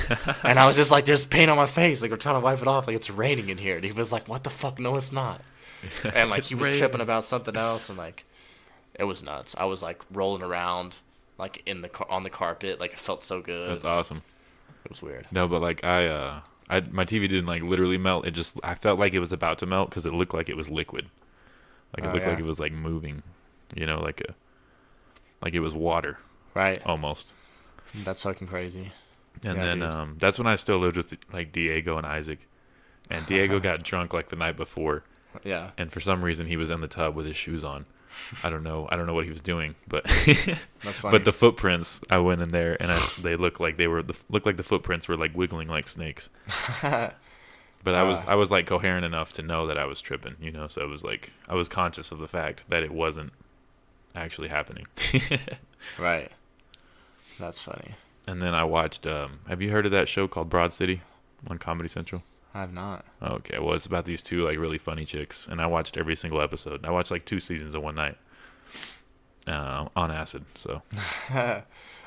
And I was just like, "There's paint on my face. Like I'm trying to wipe it off. Like it's raining in here." And he was like, "What the fuck? No, it's not." And like he was tripping about something else, and like it was nuts. I was like rolling around like on the carpet, like it felt so good. That's awesome. It was weird. No, but like my TV didn't like literally melt. It just I felt like it was about to melt because it looked like it was liquid. Like it looked like it was like moving, you know, like it was water Right. almost. That's fucking crazy. And Yeah, then dude. that's when I still lived with like Diego and Isaac. And Diego got drunk like the night before, Yeah. and for some reason he was in the tub with his shoes on. I don't know what he was doing, but That's funny. but the footprints, I went in there and they looked like the footprints were like wiggling like snakes. But I was like coherent enough to know that I was tripping, you know, so it was like I was conscious of the fact that it wasn't actually happening. Right. That's funny. And then I watched have you heard of that show called Broad City on Comedy Central? I have not. Okay, well, it's about these two like really funny chicks, and I watched every single episode. I watched like 2 seasons in one night on acid. So,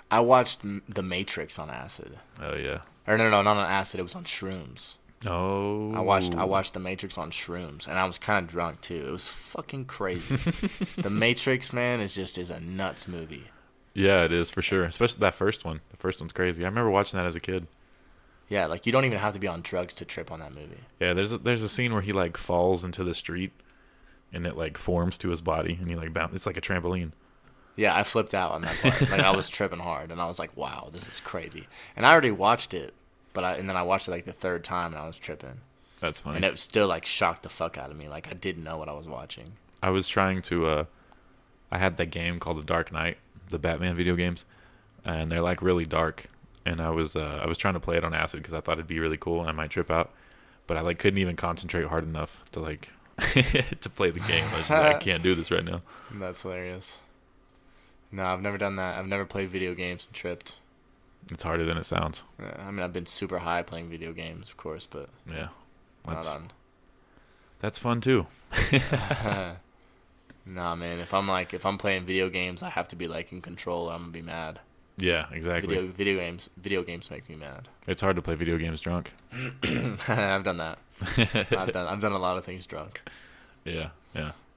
I watched The Matrix on acid. oh yeah, Or no, not on acid. It was on shrooms. Oh. I watched The Matrix on shrooms, and I was kind of drunk too. It was fucking crazy. The Matrix, man, is a nuts movie. Yeah, it is for sure. Especially that first one. The first one's crazy. I remember watching that as a kid. Yeah, like you don't even have to be on drugs to trip on that movie. Yeah, there's a scene where he like falls into the street, and it like forms to his body, and he like bounce. It's like a trampoline. Yeah, I flipped out on that part. Like I was tripping hard, and I was like, "Wow, this is crazy." And I already watched it, and then I watched it like the third time, and I was tripping. That's funny. And it still like shocked the fuck out of me. Like I didn't know what I was watching. I was trying to. I had that game called The Dark Knight, the Batman video games, and they're like really dark. And I was trying to play it on acid because I thought it'd be really cool and I might trip out, but I like couldn't even concentrate hard enough to like to play the game. I was just like, I can't do this right now. That's hilarious. No, I've never done that. I've never played video games and tripped. It's harder than it sounds. Yeah, I mean, I've been super high playing video games, of course, but Yeah, not on. that's fun too. Nah, man. If I'm playing video games, I have to be like in control. Or I'm gonna be mad. Yeah, exactly. Video games make me mad. It's hard to play video games drunk. I've done that. I've done a lot of things drunk. Yeah.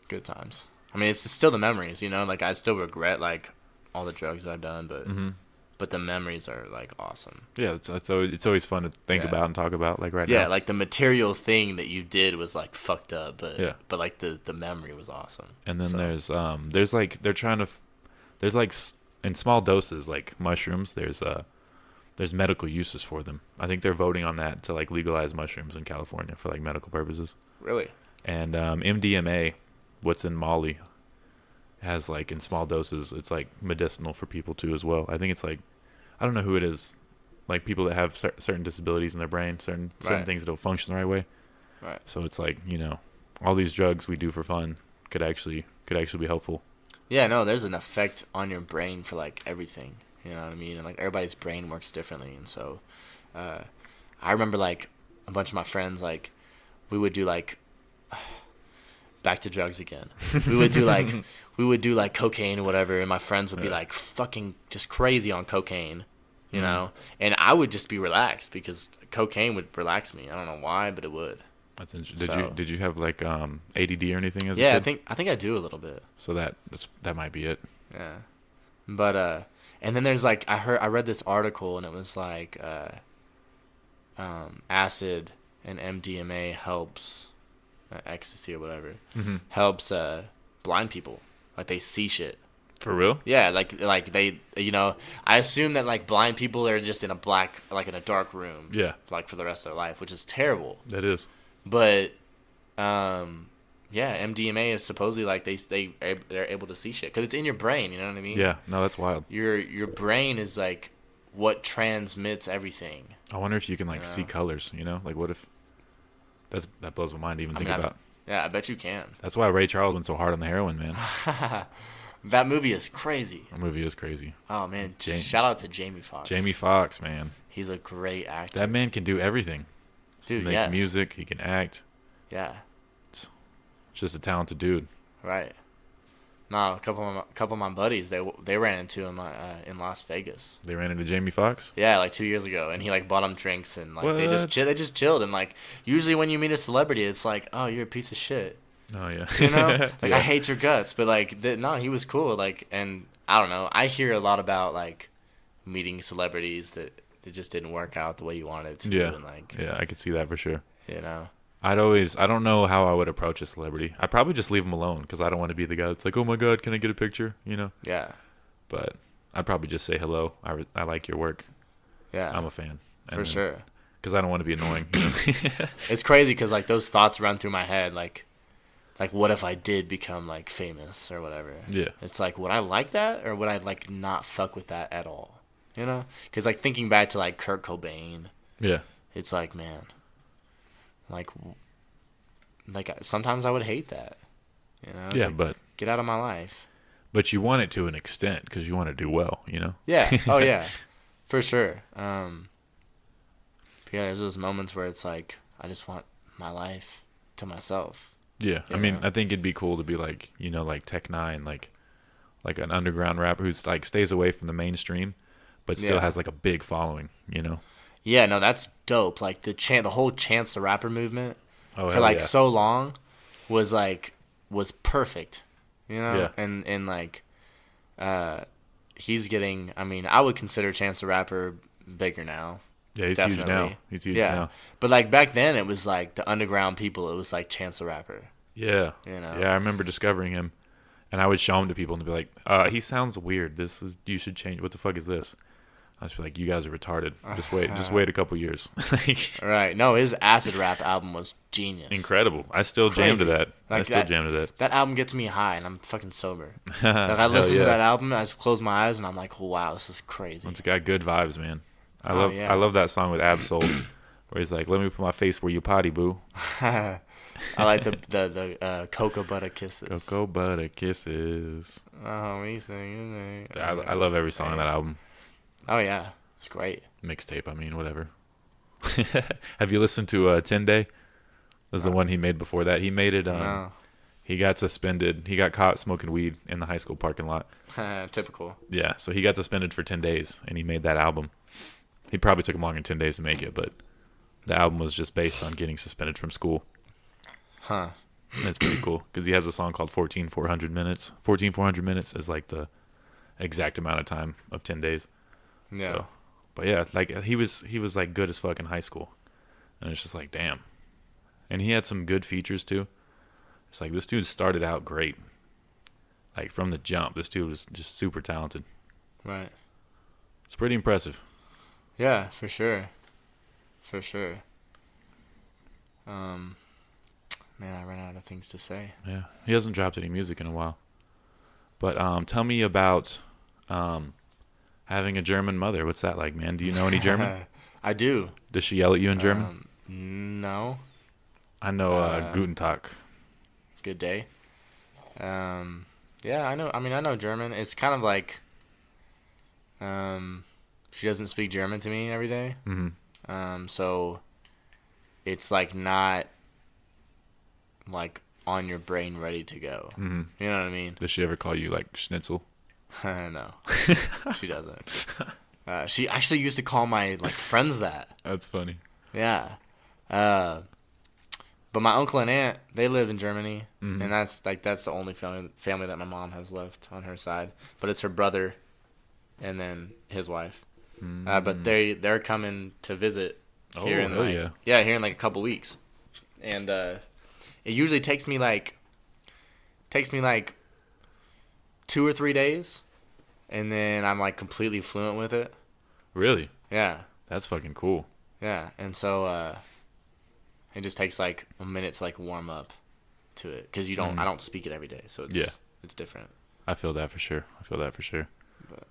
Good times. I mean, it's still the memories, you know. Like I still regret like all the drugs that I've done, but the memories are like awesome. Yeah, it's always fun to think about and talk about like right now. Yeah, like the material thing that you did was like fucked up, but like the memory was awesome. And then there's like they're trying to there's like in small doses like mushrooms, there's medical uses for them. I think they're voting on that to like legalize mushrooms in California for like medical purposes. Really? And MDMA, what's in Molly, has like in small doses, it's like medicinal for people too as well. I think it's like, I don't know who it is, like people that have certain disabilities in their brain, certain things that don't function the right way. Right. So it's like, you know, all these drugs we do for fun could actually be helpful. Yeah, no, there's an effect on your brain for like everything. You know what I mean? And like everybody's brain works differently, and so I remember like a bunch of my friends, like we would do like back to drugs again. We would do like cocaine or whatever, and my friends would be like fucking just crazy on cocaine, you know? And I would just be relaxed because cocaine would relax me. I don't know why, but it would. That's interesting. Did you have like ADD or anything as a kid? kid? I think I do a little bit. So that might be it. Yeah. But and then there's like I read this article, and it was like acid and MDMA helps ecstasy or whatever helps blind people, like they see shit. For real? Yeah, like they, you know, I assume that like blind people are just in a dark room, yeah, like for the rest of their life, which is terrible. That is. But yeah, MDMA is supposedly like they're able to see shit because it's in your brain. You know what I mean? Yeah. No, that's wild. Your brain is like what transmits everything. I wonder if you can like see colors. You know, like what if that blows my mind to even think about. Yeah, I bet you can. That's why Ray Charles went so hard on the heroin, man. That movie is crazy. That movie is crazy. Oh man, shout out to Jamie Foxx. Jamie Foxx, man. He's a great actor. That man can do everything. Dude, he can make music, he can act. Yeah. It's just a talented dude. Right. No, a couple of my buddies, they ran into him in Las Vegas. They ran into Jamie Foxx? Yeah, like 2 years ago, and he like bought them drinks, and like they just chilled, and like usually when you meet a celebrity, it's like, oh, you're a piece of shit. Oh yeah. You know, like I hate your guts, but like no, he was cool. Like, and I don't know, I hear a lot about like meeting celebrities that it just didn't work out the way you wanted it to. Yeah. And like, yeah, I could see that for sure. You know. I don't know how I would approach a celebrity. I'd probably just leave them alone because I don't want to be the guy that's like, oh my God, can I get a picture? You know? Yeah. But I'd probably just say hello. I like your work. Yeah. I'm a fan. For sure. Because I don't want to be annoying. You know? It's crazy because like those thoughts run through my head. Like what if I did become like famous or whatever? Yeah. It's like, would I like that or would I like not fuck with that at all? You know? Because like thinking back to like Kurt Cobain. Yeah. It's like, man. Like sometimes I would hate that, you know. Yeah, like, but get out of my life. But you want it to an extent because you want to do well, you know. Yeah. Oh yeah, for sure. Yeah, there's those moments where it's like I just want my life to myself. Yeah, I mean, I think it'd be cool to be like, you know, like Tech-9, like an underground rapper who's like stays away from the mainstream, but still has like a big following, you know. Yeah, no, that's dope. Like the whole Chance the Rapper movement Oh, for hell like yeah. so long was perfect, you know. Yeah. And like he's getting. I mean, I would consider Chance the Rapper bigger now. Yeah, he's huge now. Definitely. He's huge Yeah. now. But like back then, it was like the underground people. It was like Chance the Rapper. Yeah. You know. Yeah, I remember discovering him, and I would show him to people and be like, he sounds weird. You should change. What the fuck is this? I was like, you guys are retarded. Just wait a couple years. Right. No, his acid rap album was genius. Incredible. I still jam to Crazy. that. Like I still jam to that. That album gets me high, and I'm fucking sober. Like I listen to that album, I just close my eyes, and I'm like, wow, this is crazy. It's got good vibes, man. I yeah. love that song with Absol, where he's like, "Let me put my face where you potty, boo." I like the cocoa butter kisses. Cocoa butter kisses. Oh, he's thinking. I love every song on that album. Oh yeah, it's great. Mixtape, I mean, whatever. Have you listened to 10 Day? This is the one he made before that. He made it. No. He got suspended. He got caught smoking weed in the high school parking lot. Typical. Yeah, so he got suspended for 10 days, and he made that album. He probably took him longer than 10 days to make it, but the album was just based on getting suspended from school. Huh. And it's pretty cool because he has a song called 14,400 Minutes. 14,400 Minutes is like the exact amount of time of 10 days. Yeah. So, but yeah, like he was like good as fuck in high school, and it's just like damn. And he had some good features too. It's like this dude started out great. Like from the jump, this dude was just super talented. Right. It's pretty impressive. Yeah, for sure. For sure. Man, I ran out of things to say. Yeah, he hasn't dropped any music in a while. But tell me about having a German mother. What's that like, man? Do you know any German? I do. Does she yell at you in German? No. I know Guten Tag. Good day. Yeah, I know. I mean, I know German. It's kind of like, she doesn't speak German to me every day. Mm-hmm. So it's like not like on your brain ready to go. Mm-hmm. You know what I mean? Does she ever call you like Schnitzel? No, she doesn't. She actually used to call my like friends that. That's funny. Yeah. But my uncle and aunt, they live in Germany, Mm-hmm. and that's the only family that my mom has left on her side. But it's her brother, and then his wife. But they're coming to visit here in hell like, yeah. here in like a couple weeks, and it usually takes me like 2 or 3 days, and then I'm like completely fluent with it. Really? Yeah, That's fucking cool. yeah, and so it just takes like a minute to like warm up to it because I don't speak it every day, so it's different. I feel that for sure. But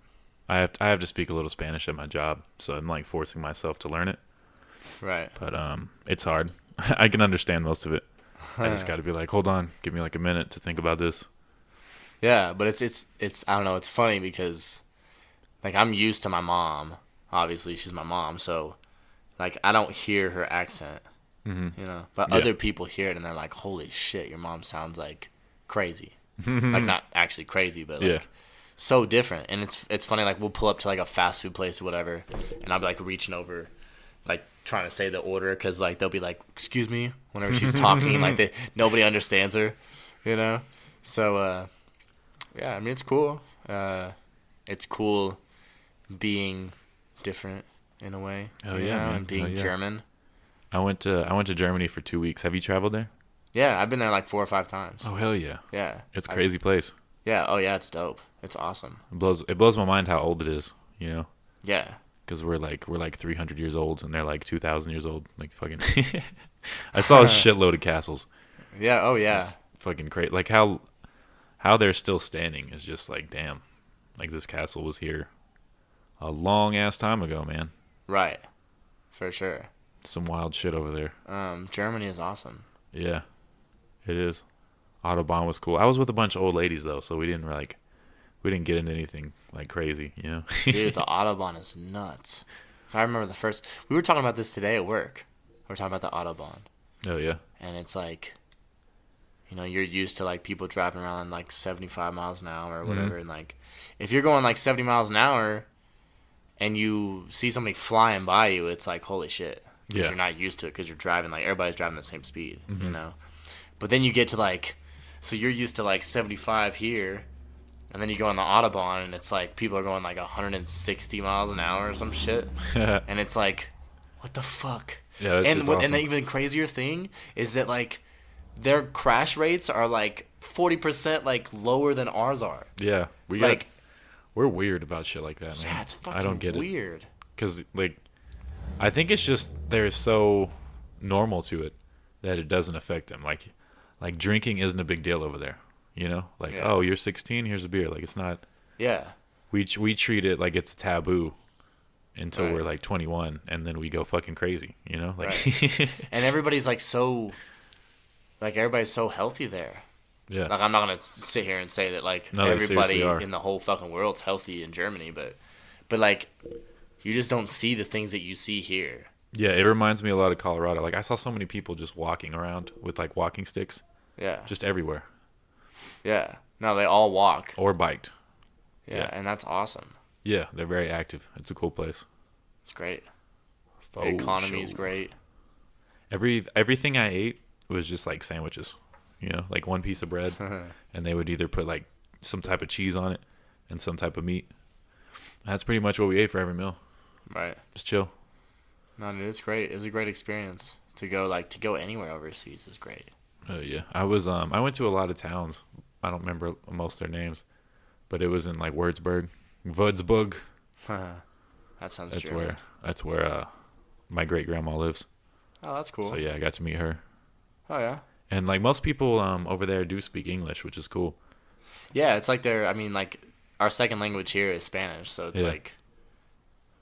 I have to speak a little Spanish at my job, so I'm like forcing myself to learn it. right. But it's hard. I can understand most of it. I just got to be like, hold on, give me like a minute to think about this. Yeah, but it's I don't know, it's funny because like I'm used to my mom. Obviously, she's my mom, so like I don't hear her accent, you know. But Yeah. other people hear it and they're like, "Holy shit, your mom sounds like crazy." Like not actually crazy, but like so different. And it's funny, like we'll pull up to like a fast food place or whatever, and I'll be like reaching over, like trying to say the order because like they'll be like, "Excuse me," whenever she's talking, and like nobody understands her, you know. So yeah, I mean it's cool. It's cool being different in a way. Oh, you yeah, know, man. and being Oh, yeah. German. I went to Germany for 2 weeks. Have you traveled there? Yeah, I've been there like 4 or 5 times. Oh hell yeah! Yeah, It's a crazy place. yeah. Oh yeah, it's dope. It's awesome. It blows my mind how old it is. You know, Yeah. because we're like 300 years old and they're like 2,000 years old. Like fucking. I saw a shitload of castles. Yeah. Oh yeah. It's fucking crazy. Like how they're still standing is just like damn. Like this castle was here a long ass time ago, man. Right. For sure. Some wild shit over there. Germany is awesome. Yeah, it is. Autobahn was cool. I was with a bunch of old ladies though, so we didn't get into anything like crazy, you know. Dude, the Autobahn is nuts. I remember we were talking about this today at work. We were talking about the Autobahn. Oh yeah. And it's like, you know, you're used to like people driving around like 75 miles an hour or whatever. And like, if you're going like 70 miles an hour and you see somebody flying by you, it's like, holy shit. Because Yeah. you're not used to it because you're driving, like, everybody's driving the same speed, Mm-hmm. you know? But then you get to, like, so you're used to, like, 75 here, and then you go on the Autobahn, and it's like people are going, like, 160 miles an hour or some shit. And it's like, what the fuck? Yeah, that's And just awesome. and the even crazier thing is that, like, their crash rates are, like, 40%, like, lower than ours are. Yeah, we're weird about shit like that, man. Yeah, it's fucking I don't get weird. Because, like, I think it's just they're so normal to it that it doesn't affect them. Like drinking isn't a big deal over there, you know? Like, Yeah. oh, you're 16, here's a beer. Like, it's not. Yeah. We treat it like it's taboo until Right. we're like 21, and then we go fucking crazy, you know? Like, And everybody's, like, so, like, everybody's so healthy there. yeah, Like, I'm not going to sit here and say that, like, No, they everybody seriously are. in the whole fucking world's healthy in Germany, but, like, you just don't see the things that you see here. yeah. It reminds me a lot of Colorado. Like, I saw so many people just walking around with like walking sticks, Yeah. just everywhere, Yeah. No, they all walk. or biked. Yeah, Yeah. and that's awesome. Yeah, they're very active. It's a cool place. It's great. The Faux economy is show. great. Everything I ate was just like sandwiches, you know, like one piece of bread, and they would either put like some type of cheese on it and some type of meat. That's pretty much what we ate for every meal. Right. Just chill. No, dude, it's great. It's a great experience to go anywhere overseas is great. Yeah, I went to a lot of towns. I don't remember most of their names, but it was in like Würzburg, That sounds That's German. where my great grandma lives. Oh, that's cool. So yeah, I got to meet her. Oh yeah. And like most people over there do speak English, which is cool. Yeah, it's like I mean, like, our second language here is Spanish, so it's Yeah. like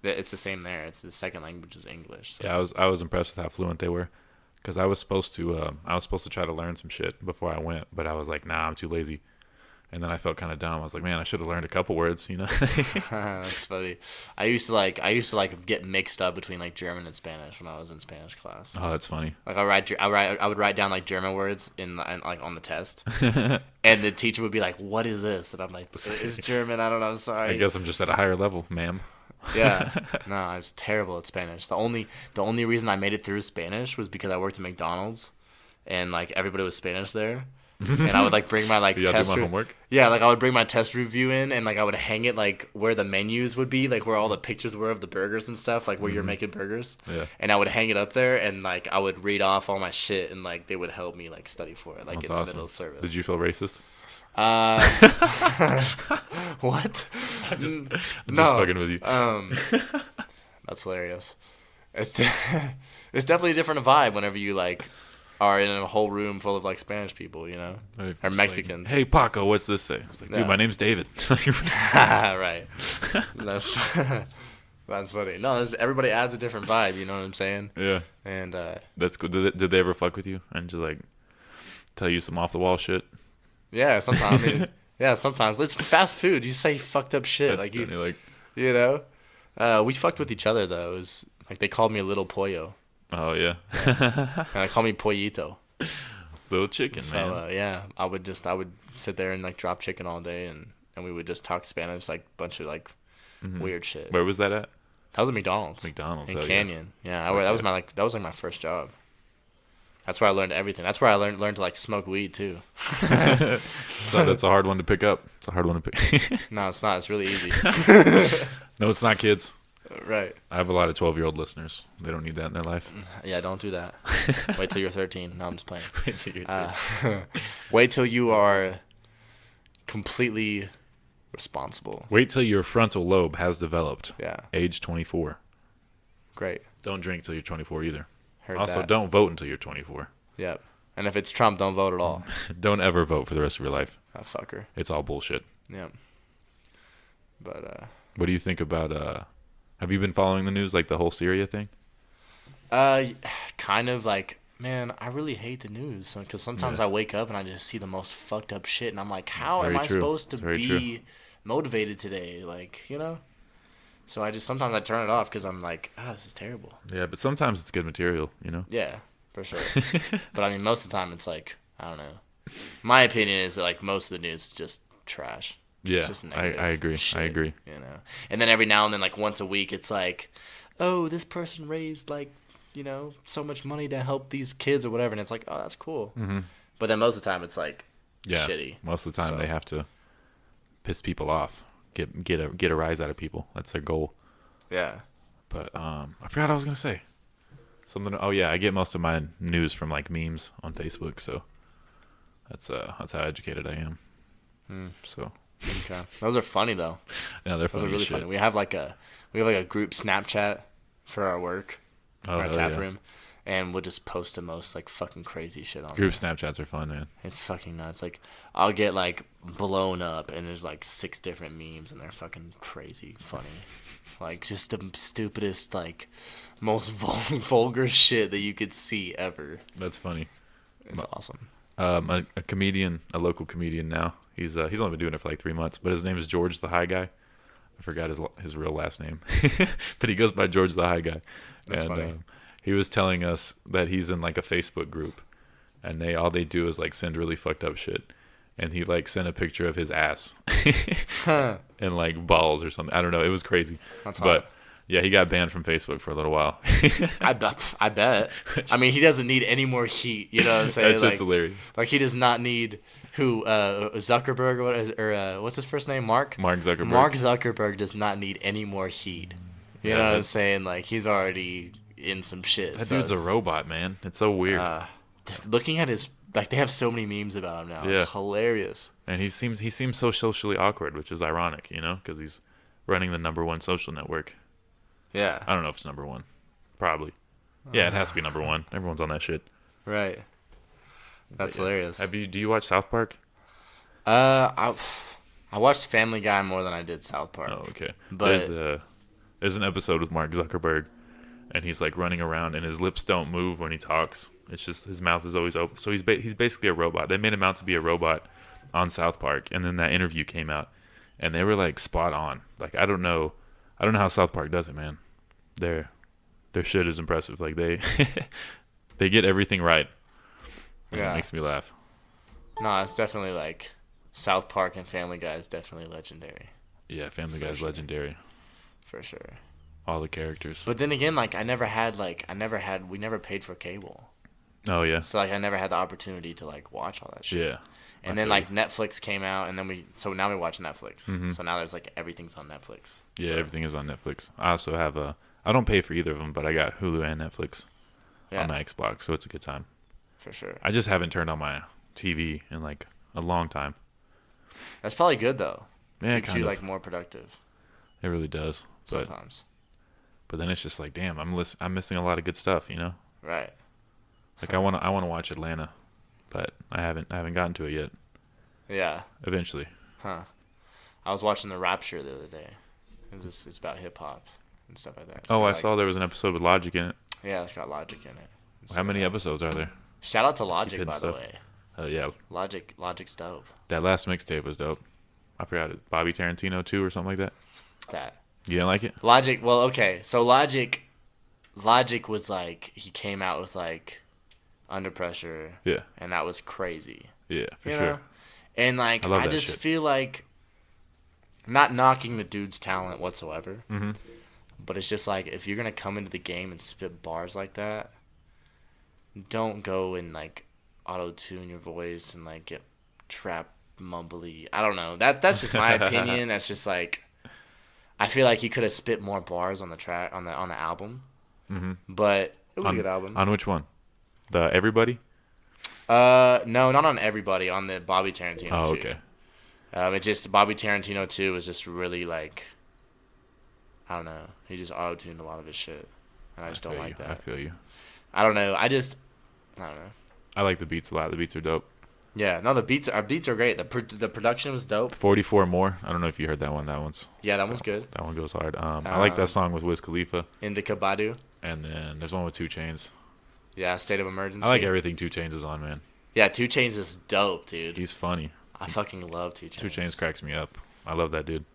it's the same there. It's the second language is English. So. Yeah, I was impressed with how fluent they were, because I was supposed to try to learn some shit before I went, but I was like, nah, I'm too lazy. And then I felt kind of dumb. I was like, man, I should have learned a couple words, you know? That's funny. I used to get mixed up between like German and Spanish when I was in Spanish class. Oh, that's funny. Like I would write down like German words like on the test, and the teacher would be like, "What is this?" And I'm like, "It's German. I don't know. Sorry." I guess I'm just at a higher level, ma'am. Yeah. No, I was terrible at Spanish. The only reason I made it through Spanish was because I worked at McDonald's, and like everybody was Spanish there. And I would like bring my like You gotta test do my homework? Yeah, like I would bring my test review in, and like I would hang it like where the menus would be, like where all the pictures were of the burgers and stuff, like where you're making burgers. Yeah. And I would hang it up there, and like I would read off all my shit, and like they would help me like study for it, like That's in the awesome. middle of service. Did you feel racist? What? I'm just No. fucking with you. That's hilarious. It's definitely a different vibe whenever you like are in a whole room full of like Spanish people, you know, Right, or just Mexicans. Like, hey, Paco, what's this say? I was like, dude, Yeah. my name's David. Right. That's that's funny. No, everybody adds a different vibe. You know what I'm saying? Yeah. And That's cool. Did they ever fuck with you and just like tell you some off the wall shit? yeah, sometimes. I mean, yeah, sometimes it's fast food. You say fucked up shit That's like funny, you, like, you know. We fucked with each other though. It was like they called me a little pollo, oh yeah, and they called me pollito. little chicken, So man. yeah, I would sit there and like drop chicken all day, and we would just talk Spanish, like bunch of like weird shit. Where was that at? That was at McDonald's. McDonald's. In oh, yeah. Canyon. Yeah, that was like my first job. That's where I learned everything. That's where I learned to like smoke weed too. So that's a hard one to pick up. It's a hard one to pick. No, it's not. It's really easy. No, it's not, kids. Right. I have a lot of 12-year-old listeners. They don't need that in their life. Yeah, don't do that. Wait till you're 13. No, I'm just playing. Wait till you're Wait till you are completely responsible. Wait till your frontal lobe has developed. Yeah. Age 24. Great. Don't drink till you're 24 either. Heard Also, that. don't vote until you're 24. Yep. And if it's Trump, don't vote at all. Don't ever vote for the rest of your life. That fucker. It's all bullshit. Yep. But What do you think about have you been following the news, like the whole Syria thing? kind of like, man, I really hate the news because sometimes Yeah. I wake up and I just see the most fucked up shit, and I'm like, how am very I true. supposed to It's very be motivated today? Like, you know. So sometimes I turn it off because I'm like, this is terrible. Yeah, but sometimes it's good material, you know? Yeah, for sure. But I mean, most of the time it's like, I don't know. My opinion is that like most of the news is just trash. Yeah, It's just I negative agree. shit, I agree. You know, and then every now and then, like once a week, it's like, oh, this person raised like, you know, so much money to help these kids or whatever, and it's like, oh, that's cool. Mm-hmm. But then most of the time, it's like, Yeah, shitty. most of the time So- they have to piss people off, get a rise out of people. That's their goal. Yeah. But I forgot what I was gonna say. Something. Oh yeah, I get most of my news from like memes on Facebook, so that's how educated I am. So Okay. Those are funny though. yeah, they're Those funny are really as shit. funny. We have like a group Snapchat for our work, Oh, our hell tap yeah. room, and we'll just post the most like fucking crazy shit on Group there. Snapchats are fun, man. It's fucking nuts. Like I'll get like blown up, and there's like 6 different memes, and they're fucking crazy funny. Like just the stupidest, like most vulgar shit that you could see ever. That's funny. It's awesome. A comedian, a local comedian now. He's only been doing it for like 3 months, but his name is George the High Guy. I forgot his real last name, but he goes by George the High Guy. That's and, funny. He was telling us that he's in like a Facebook group, and all they do is like send really fucked up shit. And he like sent a picture of his ass and like balls or something. I don't know. It was crazy. That's but hot. yeah, he got banned from Facebook for a little while. I bet. I mean, he doesn't need any more heat. You know what I'm saying? That's just hilarious. Like he does not need Zuckerberg or what's his first name? Mark Zuckerberg. Mark Zuckerberg does not need any more heat. You know what I'm saying? Like he's already in some shit. That so dude's a robot, man. It's so weird. just looking at his like they have so many memes about him now. Yeah. It's hilarious. And he seems so socially awkward, which is ironic, you know, because he's running the '1 social network. Yeah. I don't know if it's #1. Probably. Yeah, it has to be #1. Everyone's on that shit. Right. That's But yeah. hilarious. Do you watch South Park? I watched Family Guy more than I did South Park. Oh, okay. But There's an episode with Mark Zuckerberg, and he's like running around, and his lips don't move when he talks. It's just his mouth is always open. So he's basically a robot. They made him out to be a robot on South Park, and then that interview came out, and they were like spot on. Like I don't know how South Park does it, man. Their shit is impressive. Like they they get everything right. And Yeah. It makes me laugh. no, it's definitely like South Park and Family Guy is definitely legendary Yeah, Family For Guy's sure. legendary. for sure. All the characters. But then again, like we never paid for cable, Oh yeah. so like I never had the opportunity to like watch all that shit. Yeah. And I then feel like Netflix came out, and then now we watch Netflix. Mhm. So now there's like everything's on Netflix. Yeah, So, everything is on Netflix. I also have I don't pay for either of them, but I got Hulu and Netflix yeah, on my Xbox, so it's a good time. for sure. I just haven't turned on my TV in like a long time. That's probably good though. Yeah, Keeps kind you of. like more productive It really does. But sometimes. then it's just like, damn, I'm missing a lot of good stuff, you know? Right. Like I want to watch Atlanta, but I haven't gotten to it yet. Yeah. Eventually. Huh. I was watching The Rapture the other day. It's about hip hop and stuff like that. It's Oh, got, I like- saw there was an episode with Logic in it. Yeah, it's got Logic in it. and How stuff many like that. episodes are there? Shout out to Logic, hitting by the stuff. way. Yeah, Logic's dope. that last mixtape was dope. I forgot it. Bobby Tarantino 2 or something like that. That You didn't like it? Logic. Well, okay. So Logic was like he came out with like Under Pressure, Yeah. and that was crazy. Yeah, for You sure. know? And like I love I that just shit. feel like not knocking the dude's talent whatsoever, Mhm. but it's just like if you're gonna come into the game and spit bars like that, don't go and like auto tune your voice and like get trap mumbly. I don't know. That's just my opinion. That's just like I feel like he could have spit more bars on the track on the album, Mhm. but it was On, a good album. on which one? The Everybody? No, not on Everybody. On the Bobby Tarantino. Oh, 2. okay. It just Bobby Tarantino 2 was just really like I don't know. He just auto tuned a lot of his shit, and I just don't feel like you. I that. feel you. I don't know. I don't know. I like the beats a lot. The beats are dope. Yeah, no, our beats are great. The production was dope. 44 More. I don't know if you heard that one. That one's Yeah, that one's good. that one goes hard. I like that song with Wiz Khalifa, Indica Badu. and then there's one with 2 Chainz. Yeah, State of Emergency. I like everything 2 Chainz is on, man. Yeah, 2 Chainz is dope, dude. He's funny. I fucking love 2 Chainz. 2 Chainz cracks me up. I love that dude.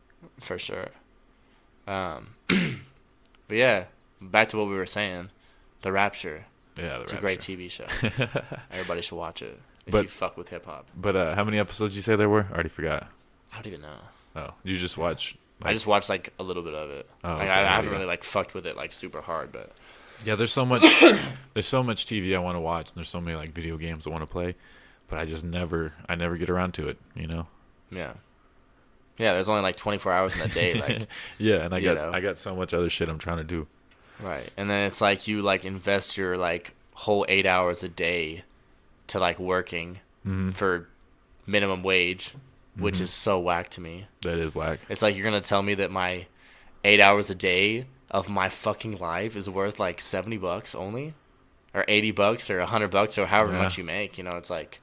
For sure. But yeah, back to what we were saying. The Rapture. Yeah, It's a great TV show. Everybody should watch it if But- you fuck with hip hop. But how many episodes did you say there were? I already forgot. I don't even know. Oh, you just watch. I just watched like a little bit of it. Oh, Like, okay, I there haven't you go. really like fucked with it like super hard, but Yeah, there's so much. There's so much TV I want to watch, and there's so many like video games I want to play, but I just never get around to it. You know. yeah. Yeah, there's only like 24 hours in a day, like Yeah, and you know. I got so much other shit I'm trying to do. right. And then it's like you like invest your like whole 8 hours a day to like working for minimum wage, which is so whack to me. That is whack. It's like you're gonna tell me that my 8 hours a day of my fucking life is worth like $70 only, or $80 or $100 or however Yeah. much you make. You know, it's like,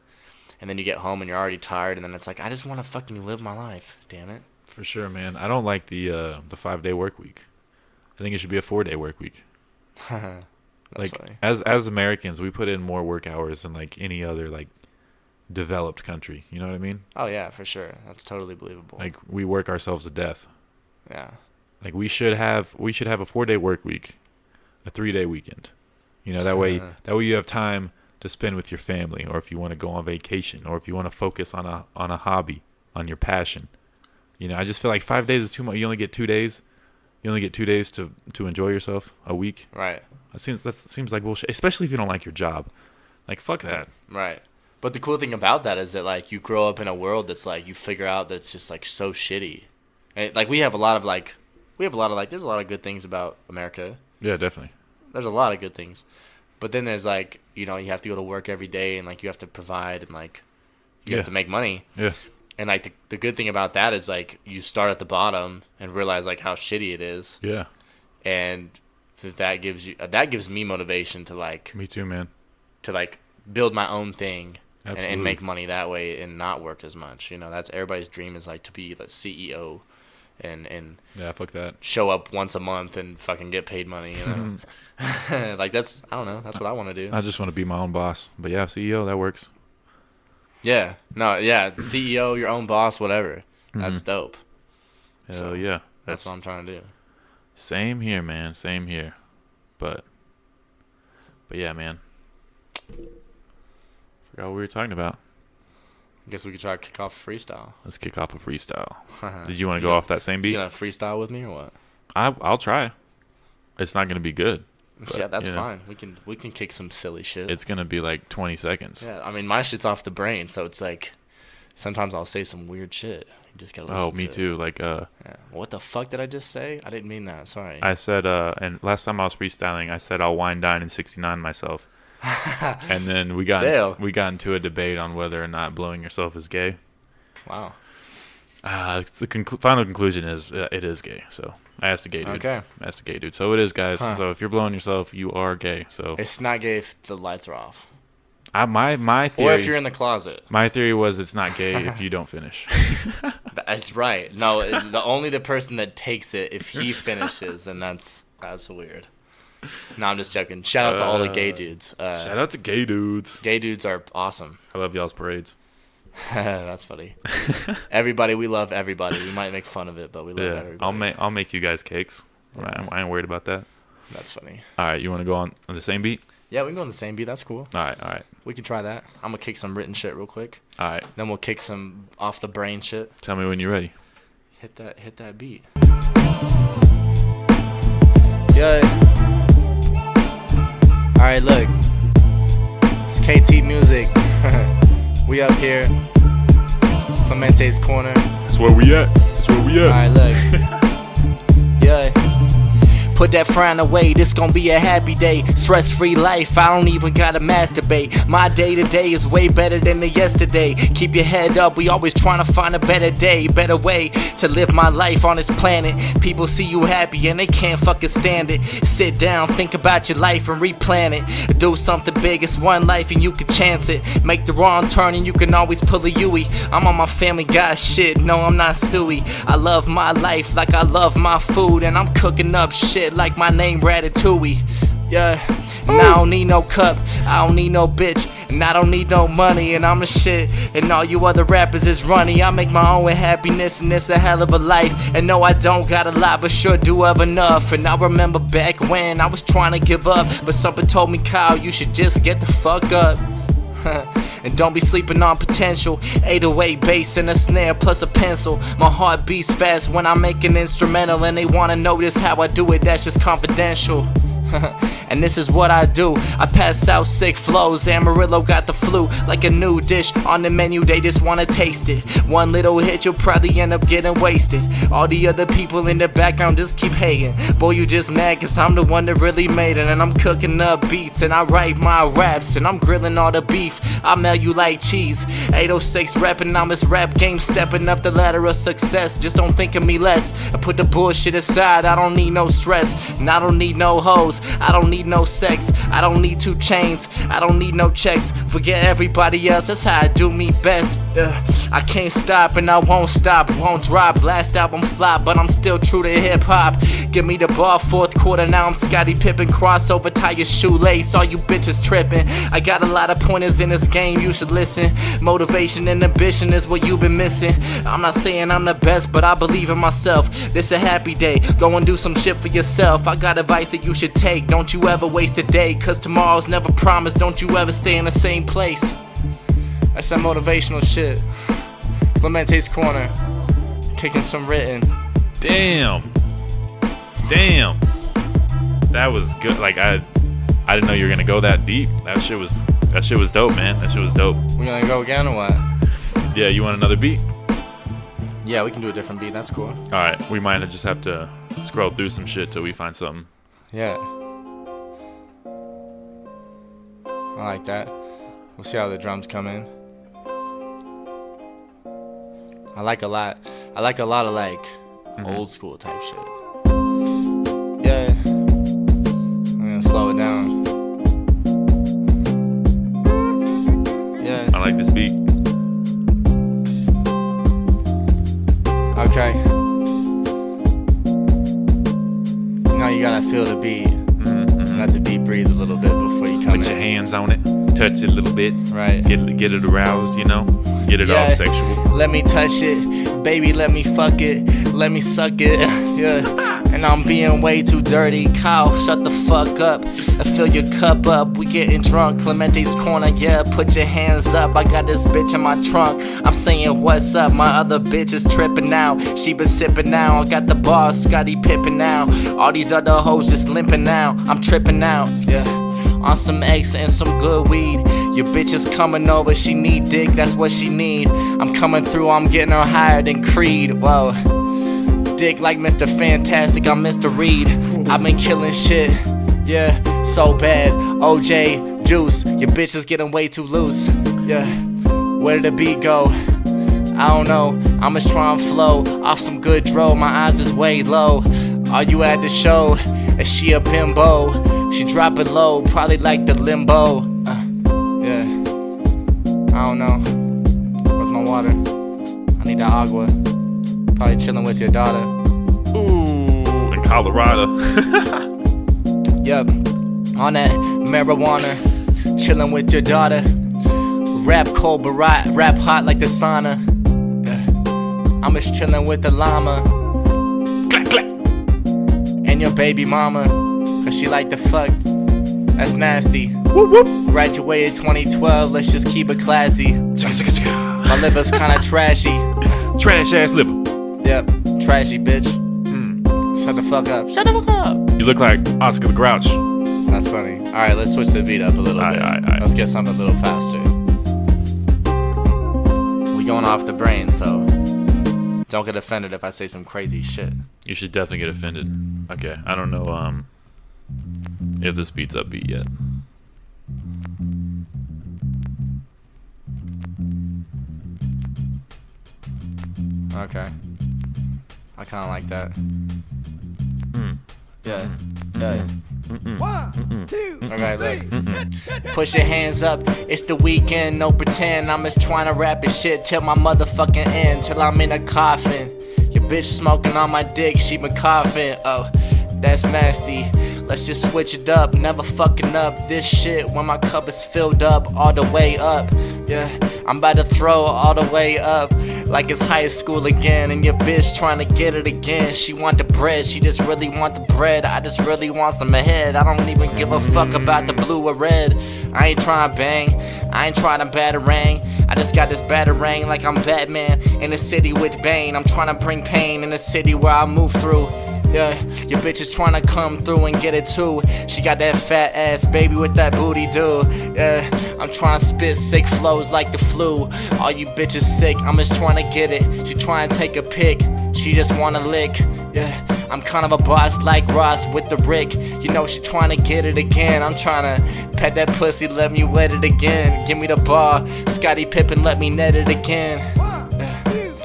and then you get home and you're already tired, and then it's like I just want to fucking live my life. Damn it. For sure, man. I don't like the 5-day work week. I think it should be a 4-day work week. That's Like funny. as Americans, we put in more work hours than like any other like developed country. You know what I mean? Oh yeah, for sure. That's totally believable. Like we work ourselves to death. yeah. Like we should have a 4-day work week, a 3-day weekend. You know, that way you have time to spend with your family, or if you want to go on vacation, or if you want to focus on a hobby, on your passion. You know, I just feel like 5 days is too much. You only get 2 days. You only get 2 days to enjoy yourself a week. Right. That seems like bullshit, especially if you don't like your job. Like fuck that. Right. But the cool thing about that is that like you grow up in a world that's like you figure out that's just like so shitty. And like there's a lot of good things about America. Yeah, definitely. There's a lot of good things. But then there's like, you know, you have to go to work every day and like you have to provide and like you have to make money. Yeah. And like the good thing about that is like you start at the bottom and realize like how shitty it is. Yeah. And that gives me motivation to like Me too, man. build my own thing Absolutely. and make money that way and not work as much. You know, that's everybody's dream is like to be the CEO and Yeah, fuck that. show up once a month and fucking get paid money, you know. Like that's I don't know, that's what I want to do. I just want to be my own boss. But yeah, CEO, that works. Yeah. No, yeah, the CEO, your own boss, whatever. That's dope. Hell So, yeah. That's what I'm trying to do. Same here, man. Same here. But yeah, man. Forgot what we were talking about. I guess we could try to kick off a freestyle. Let's kick off a freestyle. Did you want to go off that same You beat? gonna freestyle with me or what? I'll try. It's not gonna be good. But, yeah, that's you know, fine. We can kick some silly shit. It's gonna be like 20 seconds. Yeah, I mean my shit's off the brain, so it's like sometimes I'll say some weird shit. You just gotta listen Oh, me to it. too. Like Yeah. What the fuck did I just say? I didn't mean that. Sorry. I said, and last time I was freestyling, I said I'll wine dine in 69 myself. And then we got into a debate on whether or not blowing yourself is gay. Wow. The final conclusion is it is gay. So I asked the gay dude. Okay. I asked the gay dude. So it is, guys. Huh. So if you're blowing yourself, you are gay. So It's not gay if the lights are off. my theory. Or if you're in the closet. My theory was it's not gay if you don't finish. That's right. No, the person that takes it, if he finishes, then that's weird. No, I'm just joking. Shout out to all the gay dudes. Shout out to gay dudes. Gay dudes are awesome. I love y'all's parades. That's funny. Everybody, we love everybody. We might make fun of it, but we love Yeah, everybody. I'll make you guys cakes. Yeah. I ain't worried about that. That's funny. All right, you want to go on the same beat? Yeah, we can go on the same beat. That's cool. All right. We can try that. I'm gonna kick some written shit real quick. All right. Then we'll kick some off the brain shit. Tell me when you're ready. Hit that beat. Yeah. All right, look. It's KT Music. We up here. Clemente's corner. That's where we at. All right, look. Yeah. Put that frown away, this gon' be a happy day. Stress-free life, I don't even gotta masturbate. My day-to-day is way better than the yesterday. Keep your head up, we always trying to find a better day, better way to live my life on this planet. People see you happy and they can't fucking stand it. Sit down, think about your life and replan it. Do something big, it's one life and you can chance it. Make the wrong turn and you can always pull a Yui. I'm on my Family Guy shit, no I'm not Stewie. I love my life like I love my food, and I'm cooking up shit like my name Ratatouille. Yeah, and I don't need no cup, I don't need no bitch, and I don't need no money, and I'm a shit, and all you other rappers is runny. I make my own with happiness, and it's a hell of a life. And no, I don't got a lot, but sure do have enough. And I remember back when I was trying to give up, but something told me, Kyle, you should just get the fuck up. And don't be sleeping on potential. 808 bass and a snare plus a pencil. My heart beats fast when I make an instrumental, and they wanna notice how I do it, that's just confidential. And this is what I do. I pass out sick flows. Amarillo got the flu, like a new dish on the menu, they just wanna taste it. One little hit, you'll probably end up getting wasted. All the other people in the background just keep hating. Boy, you just mad cause I'm the one that really made it. And I'm cooking up beats and I write my raps, and I'm grilling all the beef, I mail you like cheese. 806 reppin', I'm this rap game, stepping up the ladder of success. Just don't think of me less. I put the bullshit aside, I don't need no stress. And I don't need no hoes, I don't need no sex. I don't need 2 chains, I don't need no checks. Forget everybody else, that's how I do me best. I can't stop and I won't stop, won't drop. Last album flop, but I'm still true to hip hop. Give me the ball, 4th quarter, now I'm Scottie Pippen. Crossover, tie your shoelace, all you bitches tripping. I got a lot of pointers in this game, you should listen. Motivation and ambition is what you've been missing. I'm not saying I'm the best, but I believe in myself. This a happy day, go and do some shit for yourself. I got advice that you should take, don't you ever waste a day, cause tomorrow's never promised. Don't you ever stay in the same place. That's some motivational shit. Clemente's Corner, kicking some written. Damn. That was good. Like I didn't know you were gonna go that deep. That shit was dope, man. That shit was dope. We gonna go again or what? Yeah, you want another beat? Yeah, we can do a different beat, that's cool. All right, we might just have to scroll through some shit till we find something. Yeah, I like that. We'll see how the drums come in. I like a lot of like old school type shit. Yeah, I'm gonna slow it down. Yeah, I like this beat. okay. Now you gotta feel the beat. Let the beat breathe a little bit before you come in. Put your hands on it, touch it a little bit. Right. Get it aroused, you know? Get it all sexual. Let me touch it, baby, let me fuck it, let me suck it, yeah. And I'm being way too dirty, Kyle, shut the fuck up. I fill your cup up, we getting drunk, Clemente's Corner, yeah, put your hands up. I got this bitch in my trunk, I'm saying what's up. My other bitch is tripping now, she been sipping now. I got the boss, Scottie Pippen now. All these other hoes just limping now, I'm tripping out, yeah. On some X and some good weed. Your bitch is coming over, she need dick, that's what she need. I'm coming through, I'm getting her higher than Creed. Whoa, dick like Mr. Fantastic, I'm Mr. Reed. I've been killing shit, yeah, so bad. OJ, Juice, your bitch is getting way too loose. Yeah, where did the beat go? I don't know, I'm just trying to flow off some good dro. My eyes is way low. Are you at the show? Is she a bimbo? She drop it low, probably like the limbo. Yeah, I don't know. Where's my water? I need that agua. Probably chilling with your daughter. Ooh, in Colorado. Yep, on that marijuana, chilling with your daughter. Rap cold, but rap hot like the sauna. Yeah. I'm just chilling with the llama. Clack, clack. And your baby mama, cause she like to fuck. That's nasty. Whoop, whoop. Graduated 2012, let's just keep it classy. My liver's kinda trashy. Trash ass liver. Yep, trashy bitch. Shut the fuck up. Shut the fuck up. You look like Oscar the Grouch. That's funny. Alright, let's switch the beat up a little bit. Aight. Let's get something a little faster. We going off the brain, so don't get offended if I say some crazy shit. You should definitely get offended. Okay, I don't know if this beat's upbeat yet. Okay. I kinda like that. Yeah, yeah. 1, 2, Okay, look. Push your hands up, it's the weekend, no pretend. I'm just trying to rap this shit till my motherfucking end, till I'm in a coffin. Your bitch smoking on my dick, she been coughing. Oh, that's nasty. Let's just switch it up, never fucking up this shit when my cup is filled up all the way up. Yeah, I'm about to throw all the way up like it's high school again. And your bitch trying to get it again. She want the bread, she just really want the bread. I just really want some ahead. I don't even give a fuck about the blue or red. I ain't trying to bang, I ain't trying to batarang. I just got this batarang like I'm Batman in a city with Bane. I'm trying to bring pain in a city where I move through. Yeah, your bitch is trying to come through and get it too. She got that fat ass baby with that booty do. Yeah, I'm trying to spit sick flows like the flu. All you bitches sick, I'm just trying to get it. She trying to take a pic, she just wanna lick. Yeah, I'm kind of a boss like Ross with the Rick. You know she trying to get it again. I'm trying to pet that pussy, let me wet it again. Give me the ball, Scottie Pippen, let me net it again.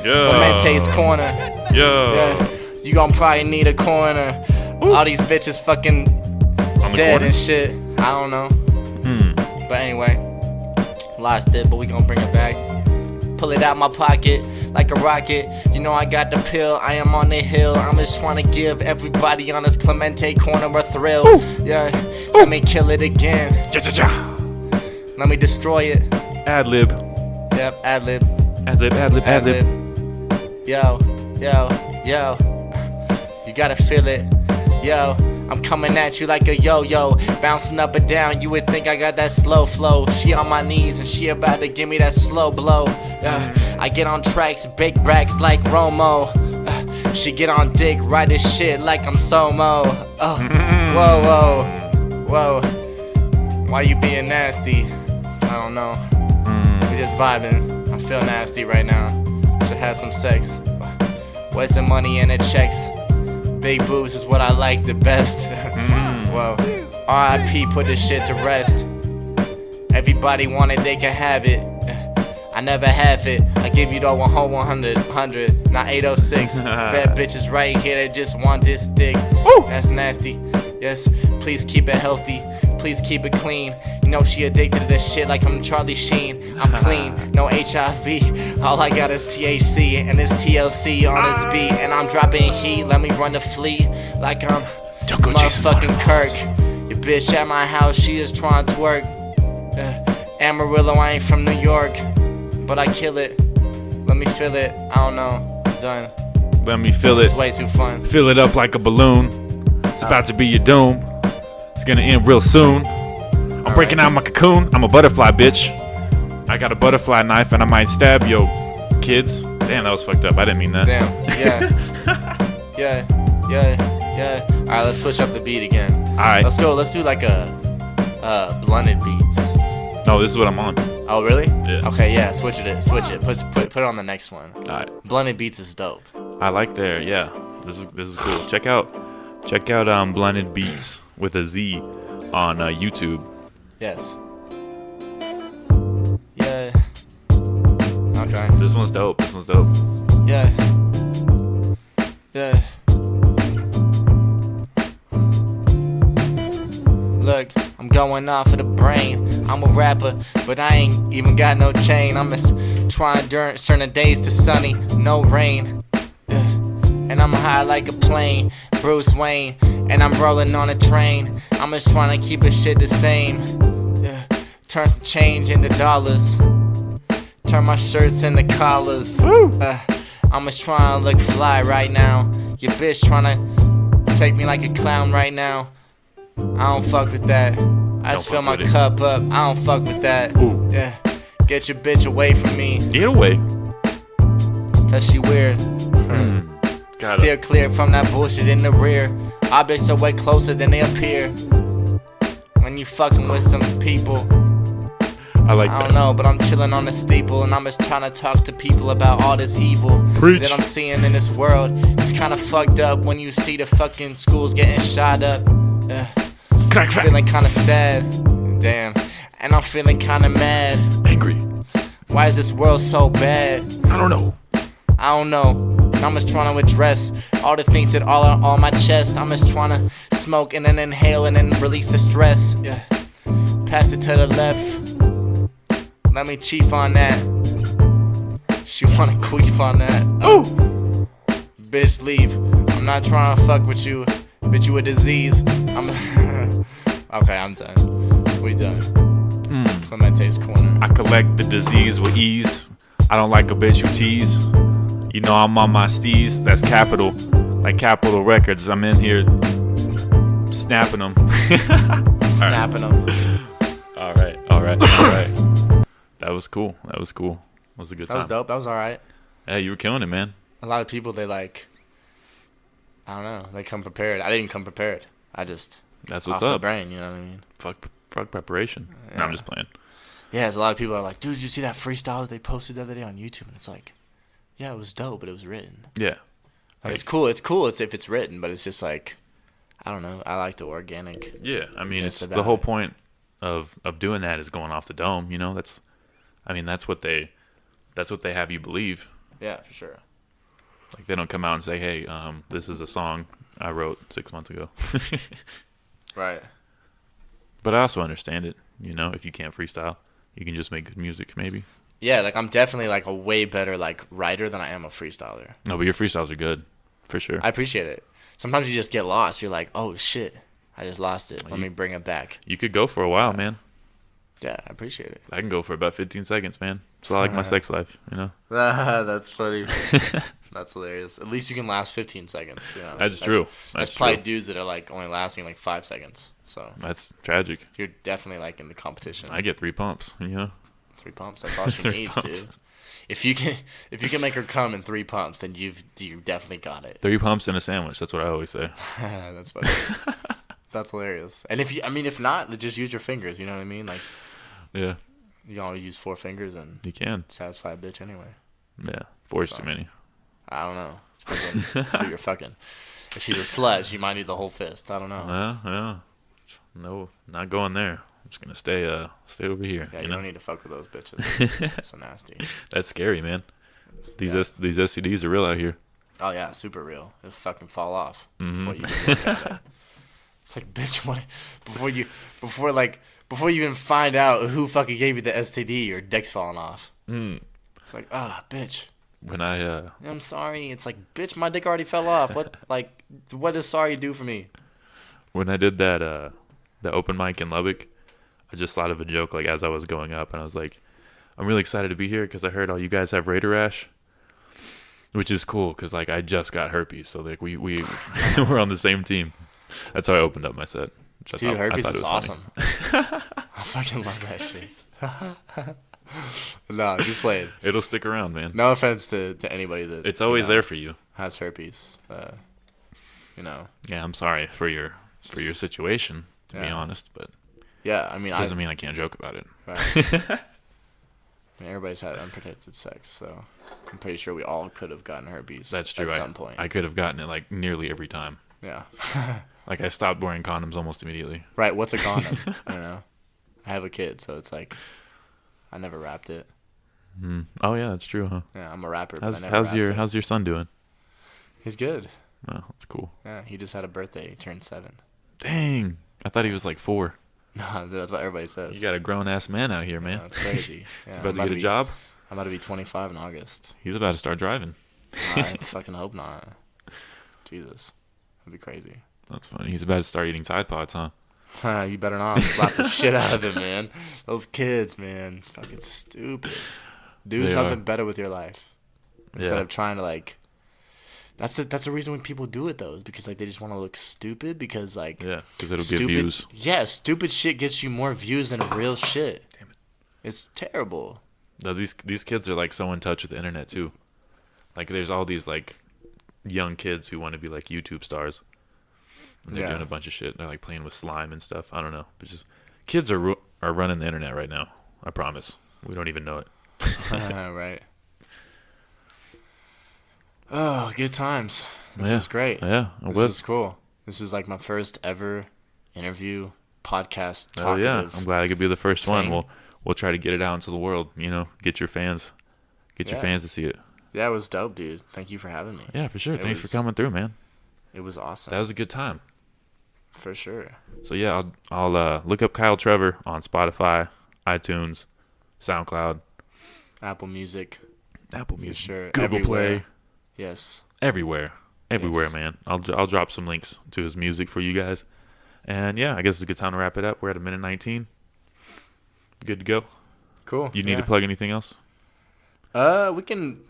Clemente's corner. Yeah. You gon' probably need a coroner. All these bitches fucking dead corner? and shit. I don't know. But anyway, lost it, but we gon' bring it back. Pull it out my pocket like a rocket. You know I got the pill, I am on the hill. I'm just trying to give everybody on this Clemente corner a thrill. Yeah, let me kill it again. Let me destroy it. Ad-lib. Yep, ad-lib. Ad-lib, ad-lib, ad-lib. Yo. You gotta feel it. Yo, I'm coming at you like a yo-yo, bouncing up and down. You would think I got that slow flow. She on my knees and she about to give me that slow blow. I get on tracks, big racks like Romo. She get on dick, ride this shit like I'm Somo. Whoa. Why you being nasty? I don't know. We just vibing. I feel nasty right now. Should have some sex. Where's the money and the checks? Big boobs is what I like the best. Whoa. R.I.P. put this shit to rest. Everybody want it, they can have it. I never have it. I give you the whole 100, not 806. Bad bitches right here, they just want this dick. That's nasty. Yes, please keep it healthy. Please keep it clean. You know she addicted to this shit like I'm Charlie Sheen. I'm clean, no HIV. All I got is THC and this TLC on this beat. And I'm dropping heat, let me run the fleet like I'm motherfucking Kirk. Your bitch at my house, she is trying to twerk. Amarillo, I ain't from New York, but I kill it. Let me feel it, I don't know, I'm done. Let me feel This it. is way too fun. Fill it up like a balloon. It's about to be your doom. It's gonna end real soon. I'm breaking out my cocoon. I'm a butterfly, bitch. I got a butterfly knife and I might stab yo kids. Damn, that was fucked up. I didn't mean that. Damn, yeah. Alright, let's switch up the beat again. Alright. Let's go, let's do like a blended beats. No, this is what I'm on. Oh, really? Yeah. Okay, yeah, switch it. Put it on the next one. Alright. Blended beats is dope. I like there. Yeah. This is cool. Check out Blended Beats with a Z on YouTube. Yes. Yeah. Okay. This one's dope. Yeah. Look, I'm going off of the brain. I'm a rapper, but I ain't even got no chain. I'm just trying during certain days to sunny, no rain. And I'm high like a plane, Bruce Wayne, and I'm rolling on a train. I'm just trying to keep this shit the same. Turn some change into dollars. Turn my shirts into collars. I'm just trying to look fly right now. Your bitch trying to take me like a clown right now. I don't fuck with that. I just fill my cup up. I don't fuck with that. Yeah. Get your bitch away from me. Get away. Cause she weird. Steer clear from that bullshit in the rear. Objects are way closer than they appear. When you fucking with some people, I like I that. don't know, but I'm chilling on the steeple and I'm just trying to talk to people about all this evil that I'm seeing in this world. It's kinda fucked up when you see the fucking schools getting shot up. I'm feeling kinda sad, damn, and I'm feeling kinda mad. Angry. Why is this world so bad? I don't know. I'm just trying to address all the things that all are on my chest. I'm just trying to smoke and then inhale and then release the stress. Yeah. Pass it to the left. Let me chief on that. She wanna queef on that. Oh. Bitch, leave. I'm not trying to fuck with you. Bitch, you a disease. Okay, I'm done. We done. Clemente's corner. I collect the disease with ease. I don't like a bitch who tease. You know I'm on my steez. That's Capital, like Capitol Records. I'm in here snapping them. Snapping them. All right. was cool. That was cool. It was a good time. That was dope. That was all right. Yeah, you were killing it, man. A lot of people, they like, I don't know, they come prepared. I didn't come prepared. I just That's what's off the up. brain, you know what I mean? Fuck preparation. Yeah. No, I'm just playing. Yeah, there's a lot of people are like, dude, did you see that freestyle that they posted the other day on YouTube? And it's like, yeah, it was dope, but it was written. Yeah. Like, it's cool. It's cool. It's if it's written, but it's just like, I don't know. I like the organic. Yeah, I mean, Yes, it's about the whole it. point of doing that is going off the dome. You know, that's what they have you believe. Yeah, for sure. Like they don't come out and say, hey, this is a song I wrote 6 months ago. Right. But I also understand it. You know, if you can't freestyle, you can just make good music, maybe. Yeah, like I'm definitely like a way better like writer than I am a freestyler. No, but your freestyles are good, for sure. I appreciate it. Sometimes you just get lost. You're like, oh shit, I just lost it. Let me bring it back. You could go for a while, man. Yeah, I appreciate it. I can go for about 15 seconds, man. It's a lot like my sex life, you know? That's funny. That's hilarious. At least you can last 15 seconds. You know? That's true. That's That's probably true. dudes that are like only lasting like 5 seconds. So That's tragic. you're definitely like in the competition. I get 3 pumps, you know? 3 pumps. That's all she 3 needs, pumps. dude. If you can make her come in 3 pumps, then you definitely got it. 3 pumps and a sandwich. That's what I always say. That's funny. That's hilarious. And if not, then just use your fingers. You know what I mean? Like Yeah, you can always use 4 fingers and you can. satisfy a bitch anyway. Yeah, 4 is So. too many. I don't know. It's who you're fucking. If she's a slut, she might need the whole fist. I don't know. Yeah. No, not going there. I'm just gonna stay over here. Yeah, you you know? don't need to fuck with those bitches. So nasty. That's scary, man. These Yeah. these STDs are real out here. Oh yeah, super real. It'll fucking fall off before Mhm. you even look at it. It's like, bitch, what? Before you even find out who fucking gave you the STD, your dick's falling off. Mm. It's like, ah, bitch. When I I'm sorry. It's like, bitch, my dick already fell off. What does sorry do for me? when I did that the open mic in Lubbock, I just thought of a joke like as I was going up, and I was like, I'm really excited to be here because I heard all you guys have Raider rash, which is cool because like I just got herpes, so like we we're on the same team. That's how I opened up my set. Which Dude, herpes it is was funny. awesome. I fucking love that shit. No, just playing. It'll stick around, man. No offense to anybody that It's always there for you. has herpes. You know. Yeah, I'm sorry for your situation, to be Yeah. honest, but Yeah, I mean, doesn't mean I can't joke about it. Right. I mean, everybody's had unprotected sex, so I'm pretty sure we all could have gotten herpes. That's true. At some point. I could have gotten it like nearly every time. Yeah. Like I stopped wearing condoms almost immediately. Right. What's a condom? I don't know. I have a kid, so it's like I never wrapped it. Mm. Oh yeah, that's true, huh? Yeah, I'm a rapper, but I never How's wrapped it. your son doing? He's good. Oh, that's cool. Yeah, he just had a birthday. He turned 7. Dang, I thought he was like 4. No, that's what everybody says. You got a grown ass man out here, man. Yeah, it's crazy. Yeah, He's about to get a job. I'm about to be 25 in August. He's about to start driving. I fucking hope not. Jesus, that'd be crazy. That's funny. He's about to start eating Tide Pods, huh? You better not slap the shit out of him, man. Those kids, man, fucking stupid. Do They something are. better with your life instead Yeah. of trying to like. That's the reason when people do it though, is because like they just want to look stupid because like. Yeah, because it'll stupid, get views. Yeah, stupid shit gets you more views than real shit. Damn it. It's terrible. No, these kids are like so in touch with the internet too. Like there's all these like young kids who want to be like YouTube stars. And they're Yeah. doing a bunch of shit. They're like playing with slime and stuff. I don't know, but just kids are running the internet right now. I promise. We don't even know it. Right. Oh, good times. This Yeah. was great. Yeah, it This was. was cool. This was like my first ever interview, podcast, Oh yeah, talkative. I'm glad I could be the first one. thing. We'll try to get it out into the world. You know, get your fans Yeah. to see it. Yeah, it was dope, dude. Thank you for having me. Yeah, for sure. It Thanks was- for coming through, man. It was awesome. That was a good time. for sure. So yeah, I'll look up Kyle Trevor on Spotify, iTunes, SoundCloud, Apple Music. Apple For Music, sure. Google Everywhere. Play, Yes. everywhere, Yes. man. I'll drop some links to his music for you guys. And yeah, I guess it's a good time to wrap it up. We're at 1:19. Good to go. Cool. You need to plug anything else? We can.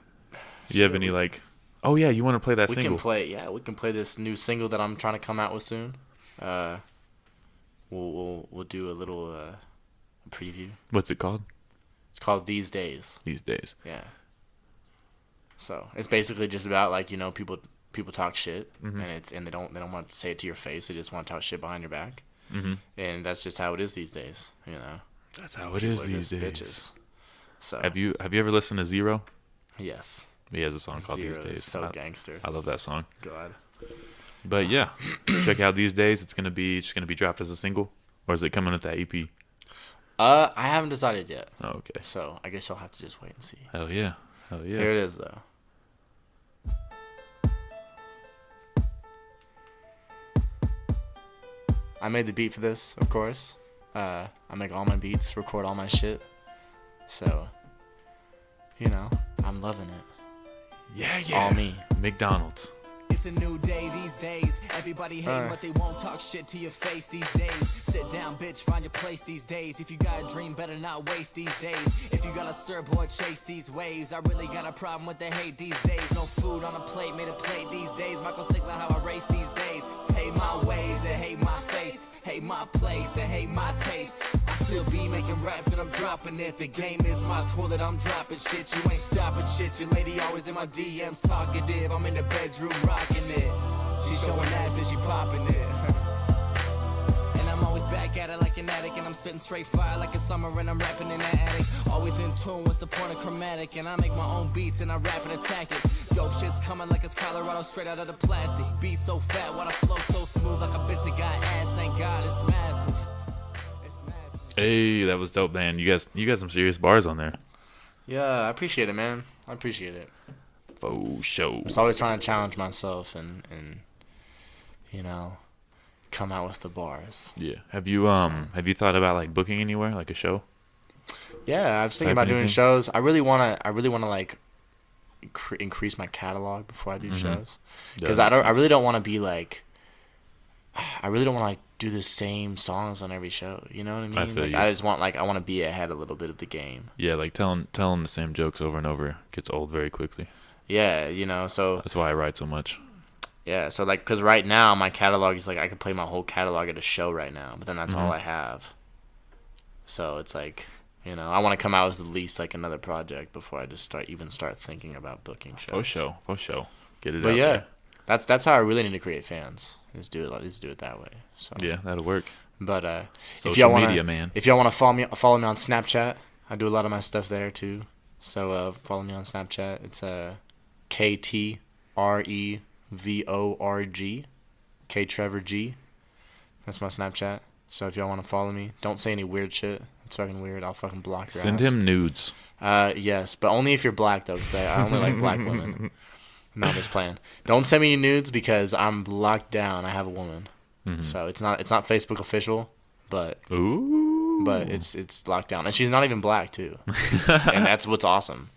You have any like? Oh yeah, you want to play that We single? can play. Yeah, we can play this new single that I'm trying to come out with soon. We'll do a little preview. What's it called? It's called These Days. These days. Yeah. So it's basically just about like, you know, people talk shit, and they don't want to say it to your face. They just want to talk shit behind your back, and that's just how it is these days. You know. That's how it is these days. Bitches. So have you ever listened to Zero? Yes. He has a song called Zero These Days. is so gangster. I love that song. God. But yeah, check out These Days. It's gonna be dropped as a single, or is it coming with that EP? I haven't decided yet. Oh, okay. So I guess you'll have to just wait and see. Hell yeah. Hell yeah. Here it is though. I made the beat for this, of course. I make all my beats, record all my shit. So, you know, I'm loving it. Yeah, It's all me. McDonald's. It's a new day these days. Everybody hate, but they won't talk shit to your face these days. Sit down, bitch, find your place these days. If you got a dream, better not waste these days. If you got a surfboard, chase these waves. I really got a problem with the hate these days. No food on a plate, made a plate these days. Michael Stickler, how I race these days. Hate my ways and hate my face. Hate my place and hate my taste. I still be making raps and I'm dropping it. The game is my toilet, I'm dropping shit. You ain't stopping shit. Your lady always in my DMs talkative. I'm in the bedroom rocking it. She showing ass and she popping it. And I'm always back at it like an addict. And I'm spitting straight fire like a summer and I'm rapping in that attic. Always in tune, what's the point of chromatic? And I make my own beats and I rap and attack it. Dope shit's coming like it's Colorado straight out of the plastic. Beat so fat, while I flow so smooth like a biscuit got ass. Thank God it's massive. It's massive. Hey, that was dope, man. You got some serious bars on there. Yeah, I appreciate it, man. I appreciate it. Faux show. I'm just always trying to challenge myself and you know, come out with the bars. Yeah. Have you thought about like booking anywhere, like a show? Yeah, I was thinking Type about doing anything? shows. I really wanna like increase my catalog before I do shows, because Yeah, I really don't want to be like, I really don't want to like do the same songs on every show. You know what I mean? I feel like, you. I just want I want to be ahead a little bit of the game. Yeah, like telling the same jokes over and over gets old very quickly. Yeah, you know. So That's why I write so much. yeah, so like, because right now my catalog is like I could play my whole catalog at a show right now, but then that's all I have. So it's like, you know, I want to come out with at least like another project before I just start thinking about booking shows. For show. Get it But out yeah, there. that's how I really need to create fans. Is do it that way. So Yeah, that'll work. But if Social y'all wanna, media, man. if y'all want to follow me on Snapchat, I do a lot of my stuff there too. So follow me on Snapchat. It's KTREVORG, K Trevor G. That's my Snapchat. So if y'all want to follow me, don't say any weird shit. It's fucking weird. I'll fucking block your Send ass. him nudes. Yes, but only if you're black though, because I only like black women. No, I'm just playing. Don't send me nudes because I'm locked down. I have a woman, so it's not Facebook official, but Ooh. it's locked down, and she's not even black too, and that's what's awesome.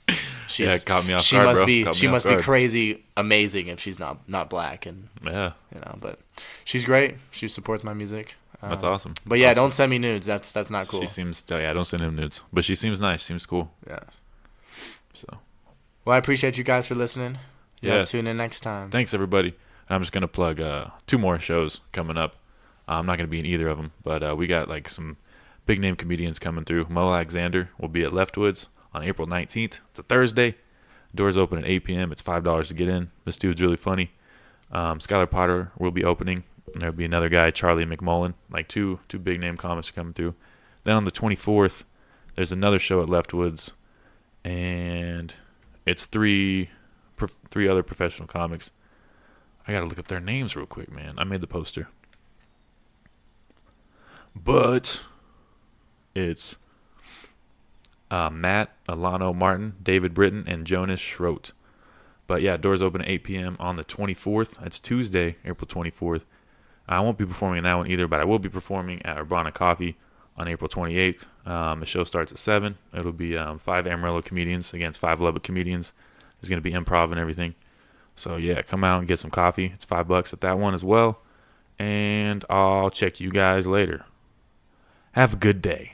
Yeah, it caught me off She guard, must bro. be Caught me she off must be guard. crazy amazing if she's not black, and Yeah, you know, but she's great. She supports my music. that's awesome. But yeah, Awesome. don't send me nudes. That's not cool. She seems. Yeah, don't send him nudes. But she seems nice. Seems cool. Yeah. So Well, I appreciate you guys for listening. Yeah. Tune in next time. thanks everybody. And I'm just gonna plug 2 more shows coming up. I'm not gonna be in either of them, but we got like some big name comedians coming through. Mo Alexander will be at Leftwoods on April 19th. It's a Thursday. Doors open at 8 p.m. It's $5 to get in. This dude's really funny. Skylar Potter will be opening. And there'll be another guy, Charlie McMullen. Like two big name comics are coming through. Then on the 24th, there's another show at Leftwoods, and it's three other professional comics. I gotta look up their names real quick, man. I made the poster, but it's Matt, Alano Martin, David Britton, and Jonas Schroet. But yeah, doors open at 8 p.m. on the 24th. It's Tuesday, April 24th. I won't be performing in that one either, but I will be performing at Urbana Coffee on April 28th. The show starts at 7. It'll be 5 Amarillo comedians against 5 Lubbock comedians. There's going to be improv and everything. So yeah, come out and get some coffee. It's $5 at that one as well. And I'll check you guys later. Have a good day.